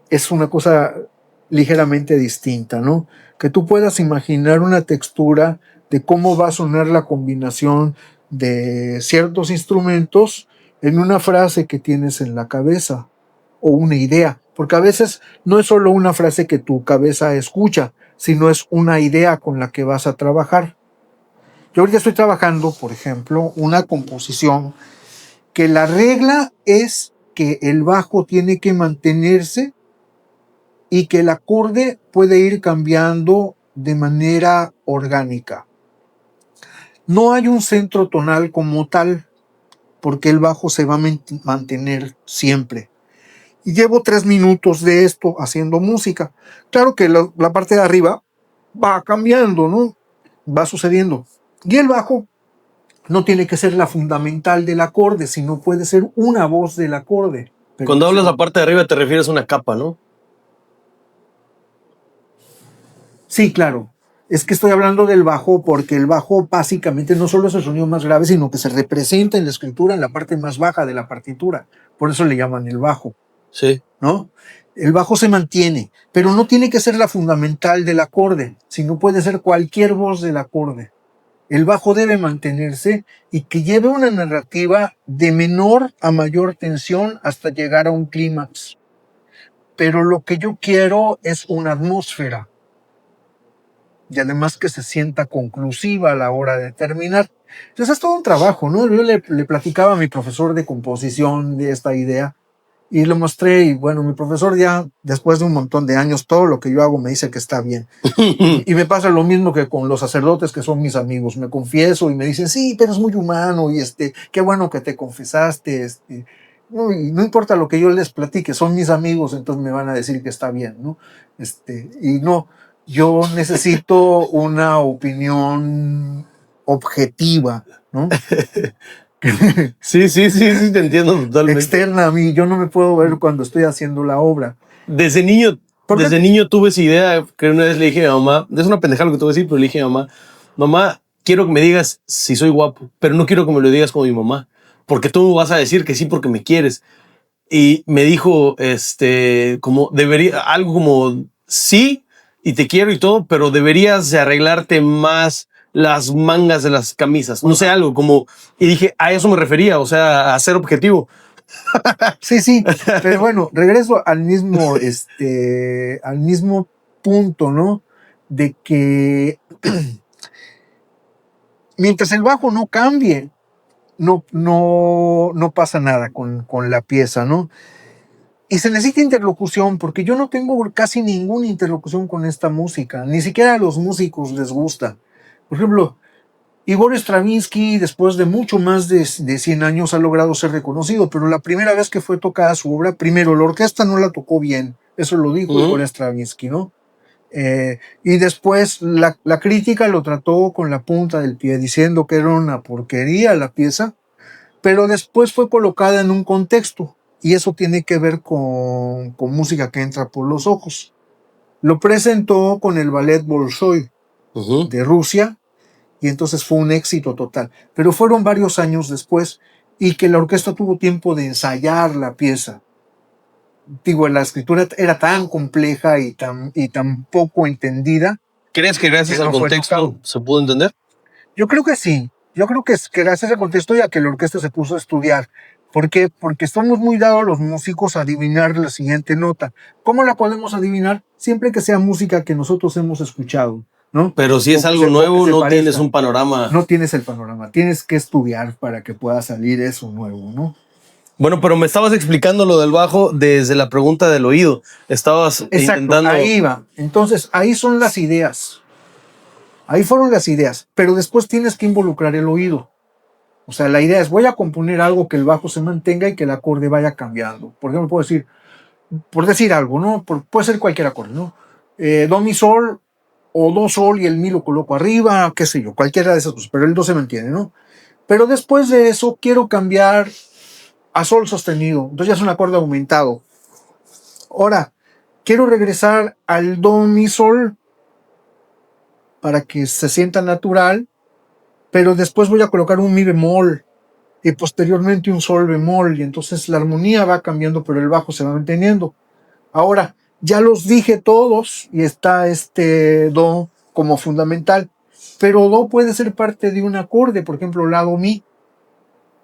es una cosa ligeramente distinta, ¿no? Que tú puedas imaginar una textura de cómo va a sonar la combinación de ciertos instrumentos en una frase que tienes en la cabeza o una idea, porque a veces no es solo una frase que tu cabeza escucha, sino es una idea con la que vas a trabajar. Yo ahorita estoy trabajando, por ejemplo, una composición que la regla es que el bajo tiene que mantenerse y que el acorde puede ir cambiando de manera orgánica. No hay un centro tonal como tal, porque el bajo se va a mantener siempre. Y llevo 3 minutos de esto haciendo música. Claro que la parte de arriba va cambiando, ¿no? Va sucediendo. Y el bajo no tiene que ser la fundamental del acorde, sino puede ser una voz del acorde. Pero cuando hablas la parte de arriba te refieres a una capa, ¿no? Sí, claro. Es que estoy hablando del bajo porque el bajo básicamente no solo es el sonido más grave, sino que se representa en la escritura en la parte más baja de la partitura. Por eso le llaman el bajo. Sí. ¿No? El bajo se mantiene, pero no tiene que ser la fundamental del acorde, sino puede ser cualquier voz del acorde. El bajo debe mantenerse y que lleve una narrativa de menor a mayor tensión hasta llegar a un clímax. Pero lo que yo quiero es una atmósfera. Y además que se sienta conclusiva a la hora de terminar. Entonces es todo un trabajo, ¿no? Yo le platicaba a mi profesor de composición de esta idea y lo mostré y bueno, mi profesor ya después de un montón de años, todo lo que yo hago me dice que está bien. y me pasa lo mismo que con los sacerdotes que son mis amigos. Me confieso y me dicen, sí, pero es muy humano y qué bueno que te confesaste. No, y no importa lo que yo les platique, son mis amigos, entonces me van a decir que está bien, ¿no? Y no, yo necesito una opinión objetiva, ¿no? Sí, te entiendo totalmente. Externa a mí, yo no me puedo ver cuando estoy haciendo la obra. Desde niño tuve esa idea, que una vez le dije a mi mamá, es una pendejada lo que te voy a decir, pero le dije a mi mamá, quiero que me digas si soy guapo, pero no quiero que me lo digas como mi mamá, porque tú vas a decir que sí porque me quieres. Y me dijo, como debería, algo como, sí, y te quiero y todo, pero deberías de arreglarte más las mangas de las camisas, no sé, algo como, y dije, a eso me refería, o sea, a ser objetivo. Sí, pero bueno, regreso al mismo punto, ¿no? De que mientras el bajo no cambie, no pasa nada con la pieza, ¿no? Y se necesita interlocución, porque yo no tengo casi ninguna interlocución con esta música, ni siquiera a los músicos les gusta. Por ejemplo, Igor Stravinsky, después de mucho más de 100 años, ha logrado ser reconocido, pero la primera vez que fue tocada su obra, primero, la orquesta no la tocó bien, eso lo dijo Igor Stravinsky, ¿no? Y después la crítica lo trató con la punta del pie, diciendo que era una porquería la pieza, pero después fue colocada en un contexto, y eso tiene que ver con música que entra por los ojos. Lo presentó con el ballet Bolshoi de Rusia, y entonces fue un éxito total. Pero fueron varios años después, y que la orquesta tuvo tiempo de ensayar la pieza. Digo, la escritura era tan compleja y tan poco entendida. ¿Crees que gracias al contexto se pudo entender? Yo creo que sí. Yo creo que gracias al contexto y a que la orquesta se puso a estudiar. ¿Por qué? Porque estamos muy dados los músicos a adivinar la siguiente nota. ¿Cómo la podemos adivinar? Siempre que sea música que nosotros hemos escuchado, ¿no? Pero si es algo nuevo, no tienes un panorama. No tienes el panorama. Tienes que estudiar para que pueda salir eso nuevo, ¿no? Bueno, pero me estabas explicando lo del bajo desde la pregunta del oído. Estabas intentando... Ahí va. Entonces, ahí son las ideas. Ahí fueron las ideas. Pero después tienes que involucrar el oído. O sea, la idea es, voy a componer algo que el bajo se mantenga y que el acorde vaya cambiando. Por ejemplo, puedo decir, por decir algo, ¿no? Puede ser cualquier acorde, ¿no? Do, mi, sol, o do, sol y el mi lo coloco arriba, qué sé yo, cualquiera de esas cosas, pero el do se mantiene, ¿no? Pero después de eso quiero cambiar a sol sostenido, entonces ya es un acorde aumentado. Ahora, quiero regresar al do, mi, sol para que se sienta natural, pero después voy a colocar un mi bemol y posteriormente un sol bemol, y entonces la armonía va cambiando, pero el bajo se va manteniendo. Ahora, ya los dije todos y está este do como fundamental, pero do puede ser parte de un acorde, por ejemplo, la, do, mi.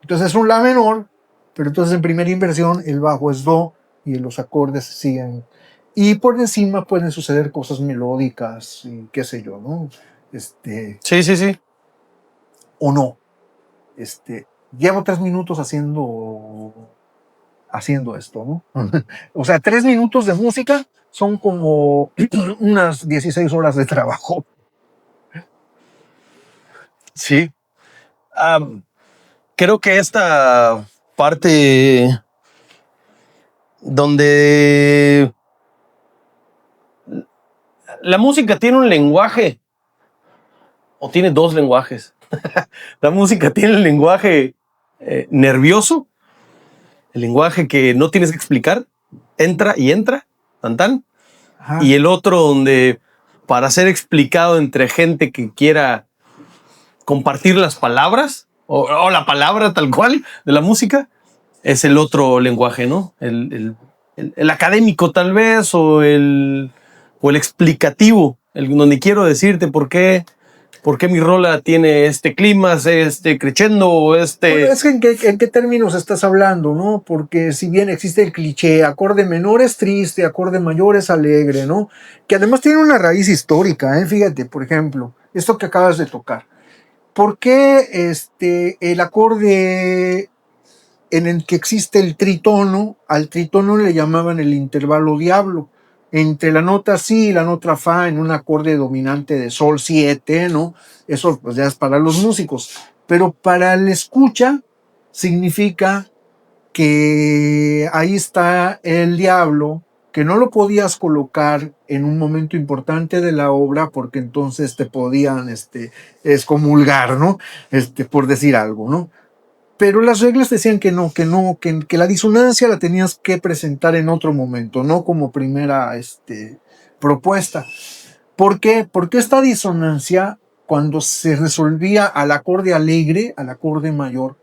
Entonces es un la menor, pero entonces en primera inversión el bajo es do y los acordes siguen. Y por encima pueden suceder cosas melódicas y qué sé yo, ¿no? Sí. O no. Llevo 3 minutos haciendo esto, ¿no? O sea, 3 minutos de música son como unas 16 horas de trabajo. Sí. Creo que esta parte donde la música tiene un lenguaje o tiene dos lenguajes. La música tiene el lenguaje nervioso, el lenguaje que no tienes que explicar, entra, tan tan. Ajá. Y el otro donde para ser explicado entre gente que quiera compartir las palabras o la palabra tal cual de la música, es el otro lenguaje, ¿no? El académico tal vez o el explicativo, donde quiero decirte por qué mi rola tiene este clima, este crescendo o Bueno, es que ¿en qué términos estás hablando, no? Porque si bien existe el cliché, acorde menor es triste, acorde mayor es alegre, ¿no? Que además tiene una raíz histórica, ¿eh? Fíjate, por ejemplo, esto que acabas de tocar. ¿Por qué el acorde en el que existe el tritono, al tritono le llamaban el intervalo diablo? Entre la nota si y la nota fa en un acorde dominante de sol 7, ¿no? Eso pues ya es para los músicos. Pero para el escucha significa que ahí está el diablo, que no lo podías colocar en un momento importante de la obra porque entonces te podían excomulgar, ¿no? Por decir algo, ¿no? Pero las reglas decían que la disonancia la tenías que presentar en otro momento, no como primera propuesta. ¿Por qué? Porque esta disonancia, cuando se resolvía al acorde alegre, al acorde mayor,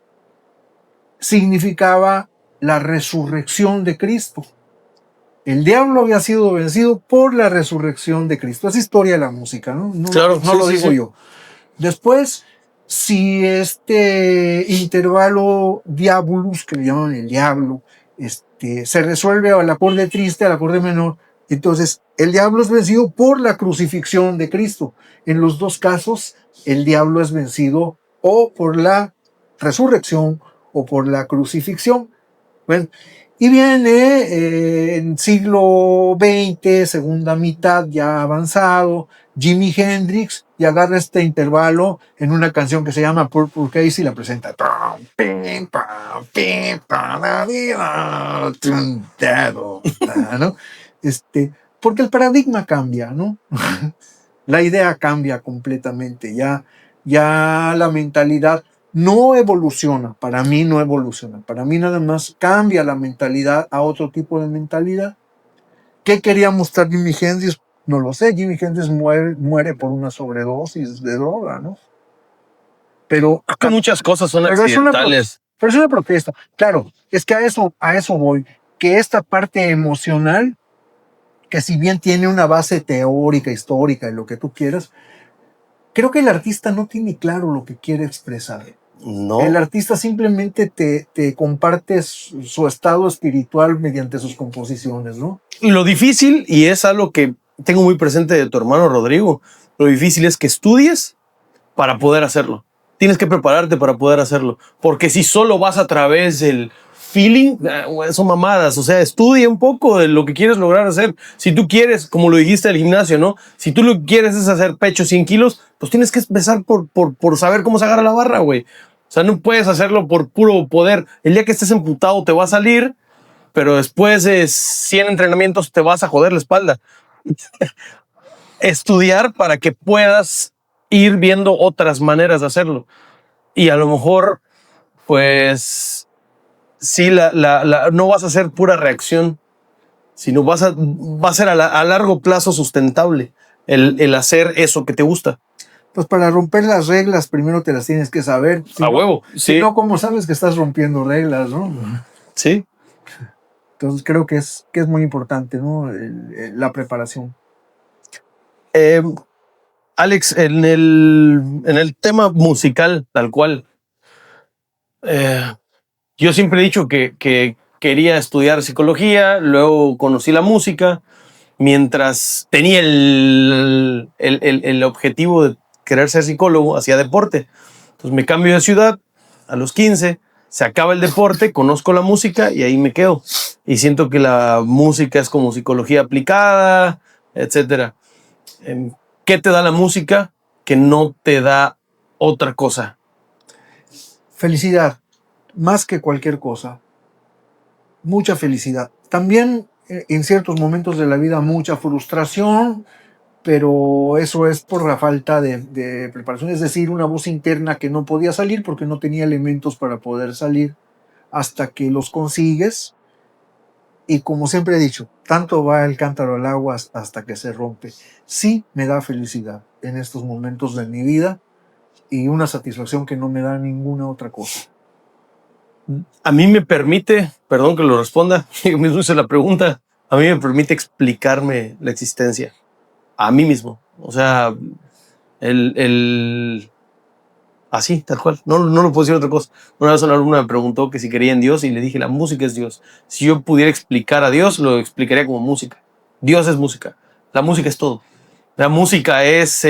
significaba la resurrección de Cristo. El diablo había sido vencido por la resurrección de Cristo. Es historia de la música, ¿no? Claro, no lo digo yo. Después, si este intervalo diabolus, que le llaman el diablo, se resuelve al acorde triste, al acorde menor, entonces el diablo es vencido por la crucifixión de Cristo. En los dos casos, el diablo es vencido o por la resurrección o por la crucifixión. Bueno, y viene en siglo XX, segunda mitad, ya avanzado, Jimi Hendrix, y agarra este intervalo en una canción que se llama Purple Haze y la presenta. ¿No? Porque el paradigma cambia, ¿no? La idea cambia completamente, ya la mentalidad no evoluciona, para mí no evoluciona, para mí nada más cambia la mentalidad a otro tipo de mentalidad. ¿Qué quería mostrar Jimi Hendrix? No lo sé, Jimi Hendrix muere por una sobredosis de droga, ¿no? Pero Es que muchas cosas son pero accidentales. pero es una protesta. Claro, es que a eso voy, que esta parte emocional, que si bien tiene una base teórica, histórica y lo que tú quieras, creo que el artista no tiene claro lo que quiere expresar. No. El artista simplemente te comparte su estado espiritual mediante sus composiciones, ¿no? Lo difícil, y es algo que tengo muy presente de tu hermano Rodrigo, lo difícil es que estudies para poder hacerlo. Tienes que prepararte para poder hacerlo. Porque si solo vas a través del feeling, son mamadas. O sea, estudia un poco de lo que quieres lograr hacer. Si tú quieres, como lo dijiste del gimnasio, ¿no? Si tú lo que quieres es hacer pecho 100 kilos, pues tienes que empezar por saber cómo se agarra la barra, güey. O sea, no puedes hacerlo por puro poder. El día que estés emputado te va a salir, pero después de 100 entrenamientos te vas a joder la espalda. Estudiar para que puedas ir viendo otras maneras de hacerlo. Y a lo mejor, pues, sí, no vas a hacer pura reacción, sino va a ser a largo plazo sustentable el hacer eso que te gusta. Pues para romper las reglas, primero te las tienes que saber. A huevo, sí. Si no, ¿cómo sabes que estás rompiendo reglas, no? Sí. Entonces creo que es muy importante, ¿no? La preparación. Alex, en el tema musical, tal cual, yo siempre he dicho que quería estudiar psicología, luego conocí la música, mientras tenía el objetivo de querer ser psicólogo, hacía deporte. Entonces me cambio de ciudad a los 15, se acaba el deporte, conozco la música y ahí me quedo. Y siento que la música es como psicología aplicada, etcétera. ¿Qué te da la música que no te da otra cosa? Felicidad, más que cualquier cosa. Mucha felicidad. También en ciertos momentos de la vida mucha frustración, pero eso es por la falta de preparación, es decir, una voz interna que no podía salir porque no tenía elementos para poder salir hasta que los consigues. Y como siempre he dicho, tanto va el cántaro al agua hasta que se rompe. Sí me da felicidad en estos momentos de mi vida y una satisfacción que no me da ninguna otra cosa. A mí me permite, perdón que lo responda, yo mismo hice la pregunta, a mí me permite explicarme la existencia. A mí mismo. O sea, así, tal cual. No lo puedo decir otra cosa. Una vez una alumna me preguntó que si creía en Dios y le dije, la música es Dios. Si yo pudiera explicar a Dios, lo explicaría como música. Dios es música. La música es todo. La música es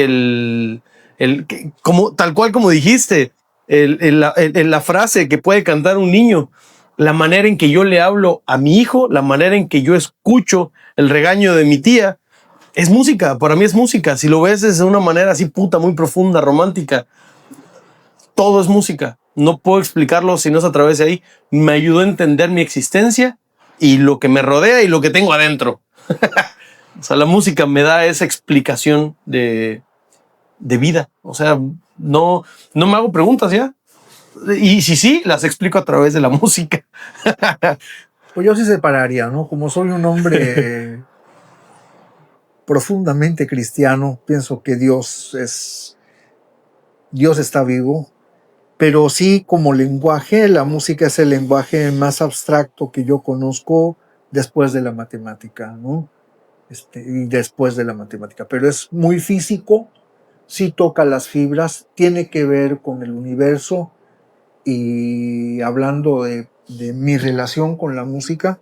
como, tal cual como dijiste, la frase que puede cantar un niño, la manera en que yo le hablo a mi hijo, la manera en que yo escucho el regaño de mi tía, es música. Para mí es música. Si lo ves de una manera así puta, muy profunda, romántica, todo es música. No puedo explicarlo si no es a través de ahí. Me ayudó a entender mi existencia y lo que me rodea y lo que tengo adentro. O sea, la música me da esa explicación de vida. O sea, no me hago preguntas ya. Y si sí, las explico a través de la música. Pues yo sí separaría, ¿no? Como soy un hombre profundamente cristiano, pienso que Dios está vivo. Pero sí, como lenguaje, la música es el lenguaje más abstracto que yo conozco después de la matemática, ¿no? Y después de la matemática. Pero es muy físico, sí toca las fibras, tiene que ver con el universo. Y hablando de mi relación con la música,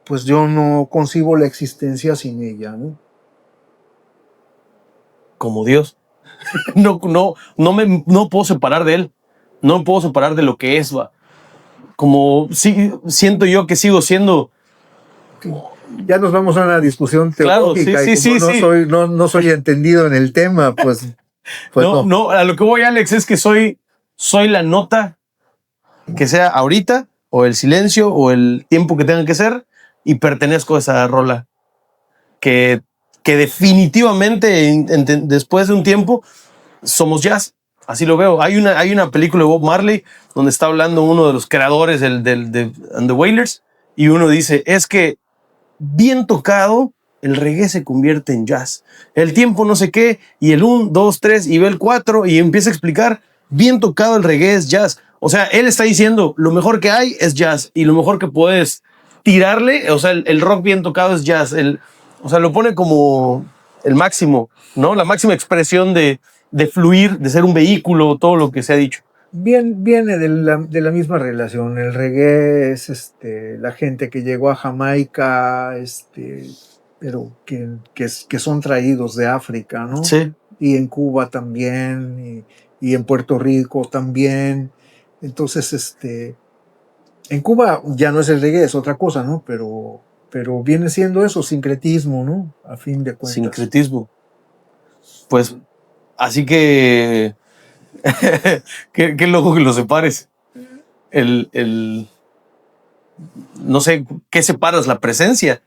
pues yo no concibo la existencia sin ella, ¿no? Como Dios. No puedo separar de él. No me puedo separar de lo que es, va. Como siento yo que sigo siendo. Ya nos vamos a una discusión Claro, sí, teológica, sí, y como sí, sí. no soy entendido en el tema, pues no. A lo que voy, Alex, es que soy la nota que sea ahorita, o el silencio, o el tiempo que tenga que ser, y pertenezco a esa rola. Que definitivamente, después de un tiempo, somos jazz. Así lo veo. Hay una película de Bob Marley donde está hablando uno de los creadores de And the Wailers, y uno dice, es que bien tocado, el reggae se convierte en jazz. El tiempo no sé qué, y el 1, 2, 3, y ve el 4, y empieza a explicar, bien tocado el reggae es jazz. O sea, él está diciendo, lo mejor que hay es jazz, y lo mejor que puedes tirarle, o sea, el rock bien tocado es jazz. O sea, lo pone como el máximo, ¿no? La máxima expresión de fluir, de ser un vehículo, todo lo que se ha dicho. Viene de la misma relación. El reggae es la gente que llegó a Jamaica, pero que son traídos de África, ¿no? Sí. Y en Cuba también, y en Puerto Rico también. Entonces, en Cuba ya no es el reggae, es otra cosa, ¿no? Pero viene siendo eso, sincretismo, ¿no? A fin de cuentas. Sincretismo. Pues, así que qué loco que lo separes. No sé, ¿qué separas? La presencia,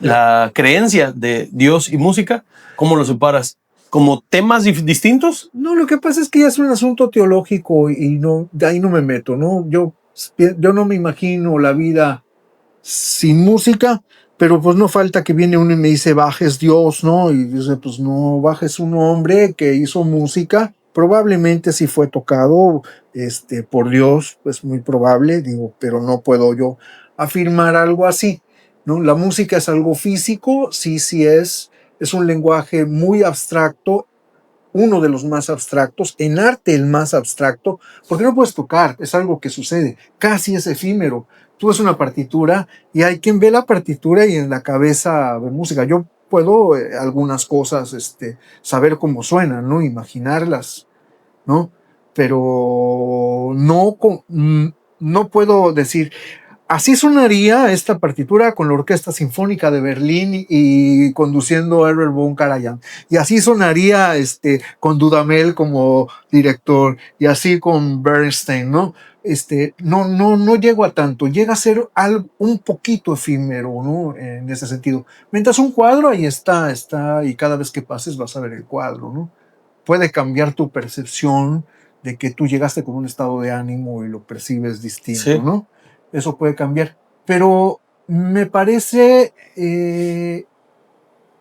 la creencia de Dios y música. ¿Cómo lo separas? ¿Como temas distintos? No, lo que pasa es que ya es un asunto teológico y no, de ahí no me meto, ¿no? Yo no me imagino la vida sin música, pero pues no falta que viene uno y me dice, bajes Dios, ¿no? Y dice, pues no, bajes un hombre que hizo música, probablemente sí fue tocado por Dios, pues muy probable, digo, pero no puedo yo afirmar algo así, ¿no? La música es algo físico, sí es un lenguaje muy abstracto, uno de los más abstractos, en arte el más abstracto, porque no puedes tocar, es algo que sucede, casi es efímero. Tú ves una partitura y hay quien ve la partitura y en la cabeza ve música. Yo puedo algunas cosas saber cómo suenan, ¿no? Imaginarlas, ¿no? Pero no puedo decir, así sonaría esta partitura con la Orquesta Sinfónica de Berlín y conduciendo a Herbert von Karajan. Y así sonaría con Dudamel como director y así con Bernstein, ¿no? No llego a tanto, llega a ser algo un poquito efímero, ¿no? En ese sentido. Mientras un cuadro ahí está, y cada vez que pases vas a ver el cuadro, ¿no? Puede cambiar tu percepción de que tú llegaste con un estado de ánimo y lo percibes distinto, Sí. ¿no? Eso puede cambiar. Pero me parece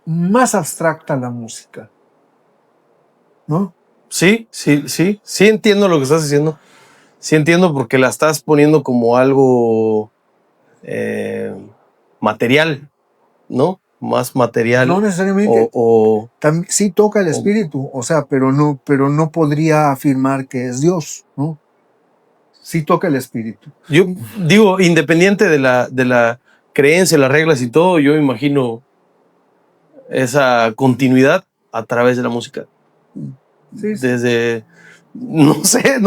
más abstracta la música, ¿no? Sí entiendo lo que estás diciendo. Sí entiendo porque la estás poniendo como algo material, ¿no? Más material. No necesariamente. Sí toca el espíritu, o sea, pero no podría afirmar que es Dios, ¿no? Sí toca el espíritu. Yo digo, independiente de la creencia, las reglas y todo, yo imagino esa continuidad a través de la música. Sí. Desde, no sé,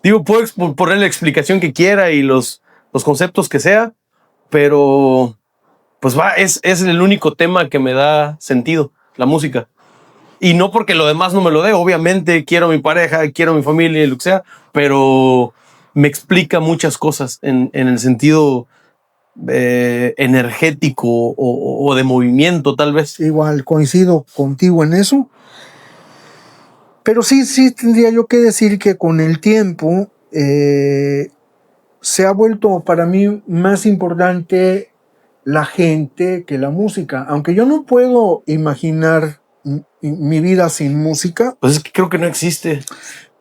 digo, puedo poner la explicación que quiera y los conceptos que sea, pero pues es el único tema que me da sentido, la música. Y no porque lo demás no me lo dé, obviamente quiero a mi pareja, quiero a mi familia, lo que sea, pero me explica muchas cosas en el sentido energético o de movimiento, tal vez. Igual coincido contigo en eso, pero sí tendría yo que decir que con el tiempo se ha vuelto para mí más importante la gente que la música, aunque yo no puedo imaginar mi vida sin música. Pues es que creo que no existe.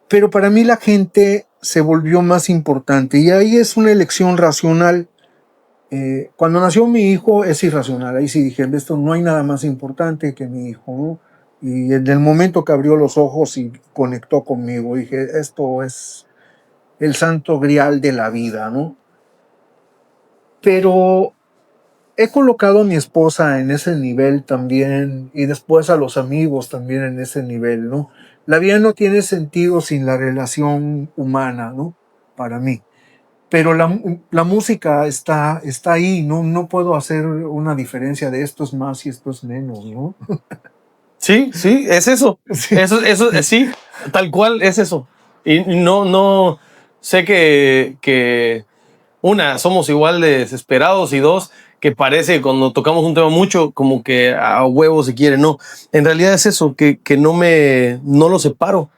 Pero para mí la gente se volvió más importante y ahí es una elección racional. Cuando nació mi hijo es irracional, ahí sí dije, esto no hay nada más importante que mi hijo, ¿no? Y en el momento que abrió los ojos y conectó conmigo, dije, esto es el santo grial de la vida, ¿no? Pero he colocado a mi esposa en ese nivel también y después a los amigos también en ese nivel, ¿no? La vida no tiene sentido sin la relación humana, ¿no? Para mí. Pero la música está ahí, no puedo hacer una diferencia de esto es más y esto es menos, ¿no? Sí, es eso. Sí. Eso, sí, tal cual es eso. Y no sé que una, somos igual de desesperados y dos, que parece cuando tocamos un tema mucho como que a huevo se quiere. No, en realidad es eso, que no lo separo.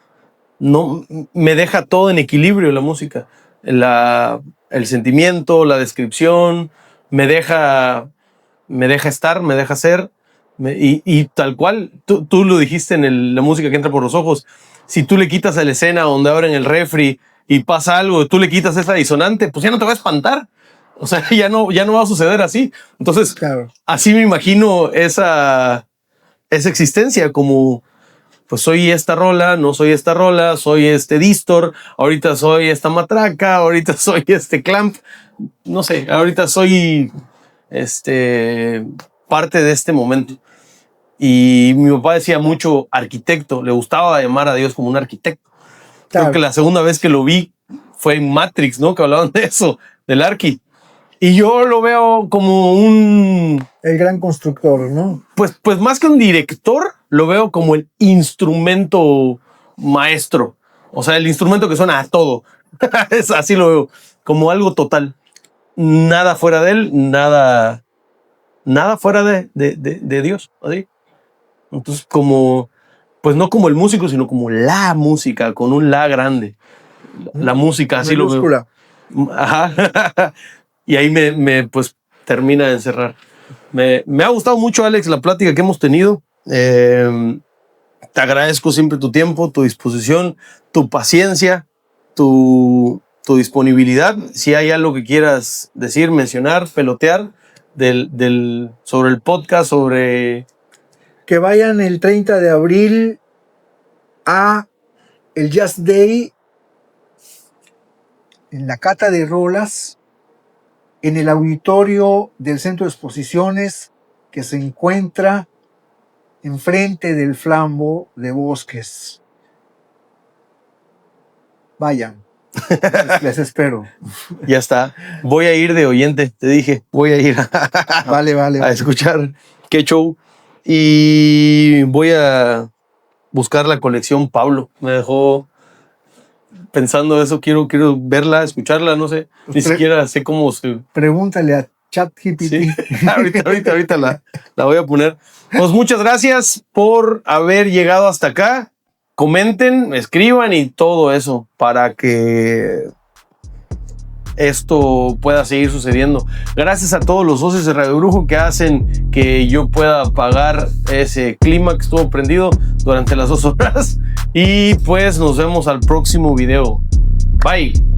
No, me deja todo en equilibrio la música. El sentimiento, la descripción, me deja estar, me deja ser. Y tal cual, tú lo dijiste en la música que entra por los ojos. Si tú le quitas a la escena donde abren el refri y pasa algo, tú le quitas esa disonante, pues ya no te va a espantar. O sea, ya no va a suceder así. Entonces, Claro. así me imagino esa existencia, como pues soy esta rola, no soy esta rola, soy este distor, ahorita soy esta matraca, ahorita soy este clamp, no sé, ahorita soy parte de este momento. Y mi papá decía mucho arquitecto, le gustaba llamar a Dios como un arquitecto. Claro. Creo que la segunda vez que lo vi fue en Matrix, ¿no? Que hablaban de eso, del arqui. Y yo lo veo como El gran constructor, ¿no? pues más que un director, lo veo como el instrumento maestro. O sea, el instrumento que suena a todo. Es así lo veo, como algo total. Nada fuera de él, nada fuera de Dios. ¿Sí? Entonces, pues no como el músico, sino como la música, con un la grande. La música, así Minúscula. lo veo. Ajá. Y ahí me pues termina de encerrar. Me ha gustado mucho, Alex, la plática que hemos tenido. Te agradezco siempre tu tiempo, tu disposición, tu paciencia, tu disponibilidad. Si hay algo que quieras decir, mencionar, pelotear sobre el podcast, sobre... Que vayan el 30 de abril a el Jazz Day en la cata de rolas en el auditorio del Centro de Exposiciones que se encuentra enfrente del Flambo de Bosques. Vayan, les espero. Ya está. Voy a ir de oyente, te dije. Voy a ir Vale. a escuchar qué show. Y voy a buscar la colección Pablo. Me dejó pensando eso. Quiero verla, escucharla, no sé. Ni siquiera sé cómo se... Pregúntale a ChatGPT. Sí. ahorita la voy a poner. Pues muchas gracias por haber llegado hasta acá. Comenten, escriban y todo eso para que esto pueda seguir sucediendo. Gracias a todos los socios de Radio Brujo que hacen que yo pueda pagar ese clima que estuvo prendido durante las 2 horas. Y pues nos vemos al próximo video. Bye.